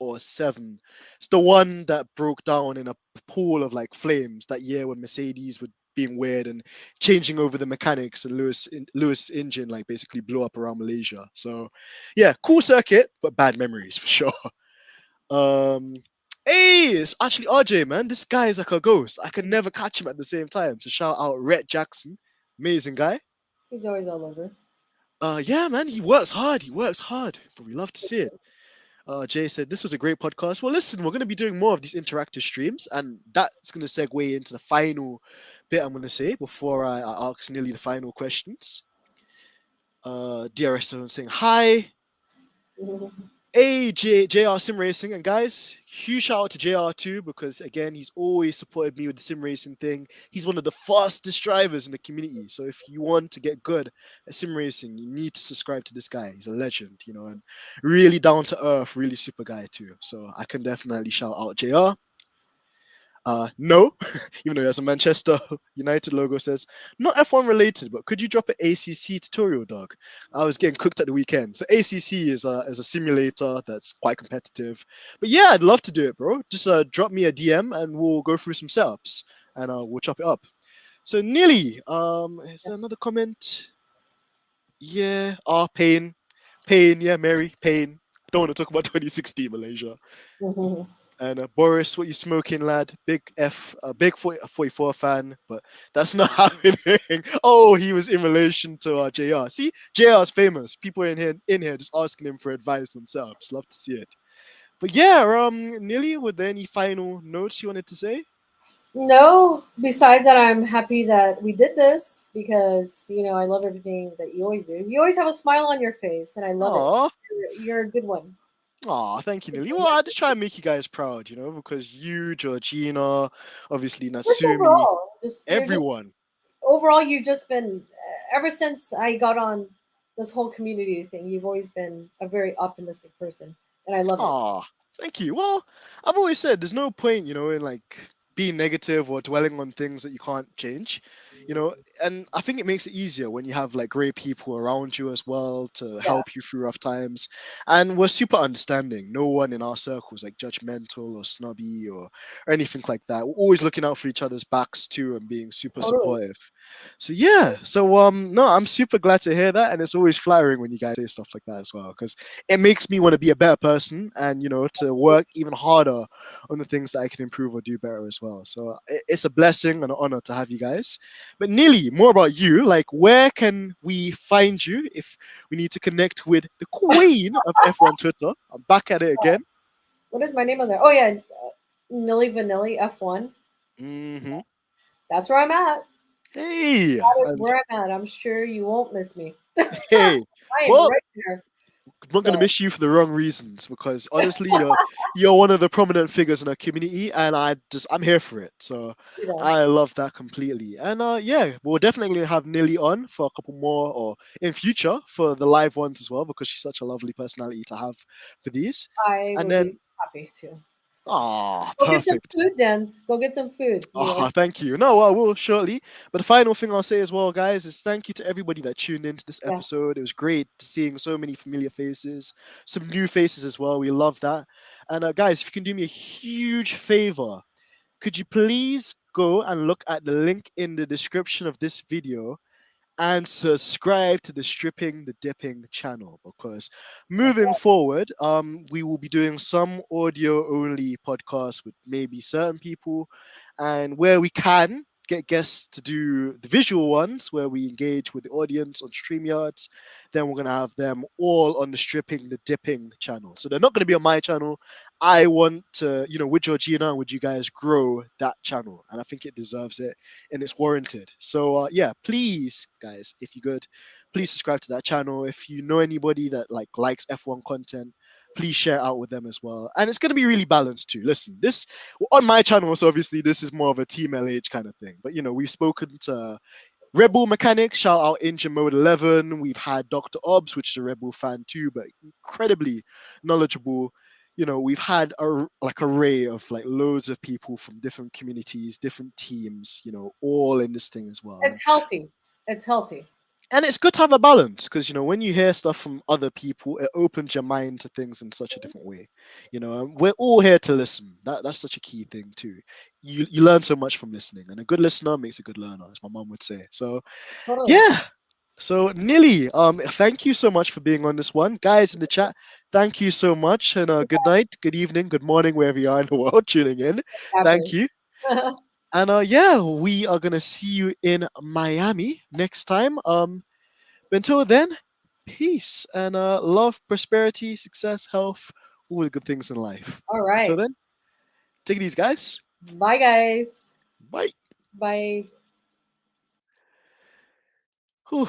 or 7. It's the one that broke down in a pool of like flames that year when Mercedes were being weird and changing over the mechanics, and Lewis engine like basically blew up around Malaysia. So yeah, cool circuit, but bad memories for sure. Um, hey, it's actually RJ, man. This guy is like a ghost. I can never catch him at the same time. So shout out Rhett Jackson, amazing guy. He's always all over. Yeah, man, he works hard. He works hard, but we love to see it. Jay said this was a great podcast. Well, listen, we're going to be doing more of these interactive streams, and that's going to segue into the final bit I'm going to say before I ask Nilly the final questions. DRS saying hi. Hey, JR Sim Racing, and guys, huge shout out to JR too, because again, he's always supported me with the sim racing thing. He's one of the fastest drivers in the community. So if you want to get good at sim racing, you need to subscribe to this guy. He's a legend, and really down to earth, really super guy too. So I can definitely shout out JR. No, even though he has a Manchester United logo, says not F1 related, but could you drop an ACC tutorial, dog? I was getting cooked at the weekend. So ACC is a simulator that's quite competitive. But yeah, I'd love to do it, bro. Just drop me a DM and we'll go through some setups and we'll chop it up. So Nearly, is there another comment? Yeah, pain, yeah, Mary, pain. Don't want to talk about 2016 Malaysia. And Boris, what you smoking, lad? Big big 44 fan, but that's not happening. Oh, he was in relation to JR. See, JR is famous. People in here just asking him for advice on subs. Love to see it. But yeah, Nilly, were there any final notes you wanted to say? No, besides that, I'm happy that we did this because, I love everything that you always do. You always have a smile on your face, and I love it. Aw. You're a good one. Aw, thank you, Nilly. Well, I just try and make you guys proud, because you, Georgina, obviously Just Nasumi, overall, you're just everyone. overall, you've just been ever since I got on this whole community thing. You've always been a very optimistic person, and I love it. Ah, thank you. Well, I've always said there's no point, in like being negative or dwelling on things that you can't change, you know. And I think it makes it easier when you have like great people around you as well to Yeah, help you through rough times. And we're super understanding. No one in our circles like judgmental or snobby or anything like that. We're always looking out for each other's backs too and being super totally. supportive. So yeah, so no, I'm super glad to hear that, and it's always flattering when you guys say stuff like that as well, because it makes me want to be a better person and to work even harder on the things that I can improve or do better as well. So it's a blessing and an honor to have you guys. But Neely, more about you. Like, where can we find you if we need to connect with the queen of F1 Twitter? I'm back at it again. What is my name on there? Oh yeah, Nilly Vanilli F1. Hmm. That's where I'm at. Hey, That is and where I'm at. I'm sure you won't miss me. hey. I am Well, right there. I'm not gonna So miss you for the wrong reasons, because honestly, you're one of the prominent figures in our community, and I'm here for it. So you know, I love that completely. And yeah, we'll definitely have Nilly on for a couple more, or in future for the live ones as well, because she's such a lovely personality to have for these. I And would be then, happy to. So go get some perfect. food, Dens. Go get some food. Oh, thank you. No, I will shortly. But the final thing I'll say as well, guys, is thank you to everybody that tuned into this Yes. episode. It was great seeing so many familiar faces, some new faces as well. We love that. And guys, if you can do me a huge favor, could you please go and look at the link in the description of this video and subscribe to the Stripping the Dipping channel, because That's moving forward, we will be doing some audio only podcasts with maybe certain people, and where we can get guests to do the visual ones where we engage with the audience on StreamYards, then we're going to have them all on the Stripping the Dipping channel. So they're not going to be on my channel. I want to, with Georgina and with you guys, grow that channel, and I think it deserves it and it's warranted. So yeah, please, guys, if you could, please subscribe to that channel. If you know anybody that likes F1 content, please share it out with them as well. And it's gonna be really balanced too. Listen, this on my channel, so obviously this is more of a Team LH kind of thing. But we've spoken to Rebel Mechanics, shout out Engine Mode 11. We've had Dr. Obbs, which is a Rebel fan too, but incredibly knowledgeable. We've had a array of loads of people from different communities, different teams, all in this thing as well. And it's healthy. It's healthy. And it's good to have a balance because when you hear stuff from other people, it opens your mind to things in such a different way. And we're all here to listen. That's such a key thing too. You learn so much from listening, and a good listener makes a good learner, as my mom would say. So Totally. yeah. So Nilly, thank you so much for being on this one, guys in the chat. Thank you so much, and good night, good evening, good morning, wherever you are in the world tuning in. Thank Exactly. you. And yeah, we are gonna see you in Miami next time. But until then, peace and love, prosperity, success, health, all the good things in life. All Until right. then, take it easy, guys. Bye, guys. Bye. Bye. Whew.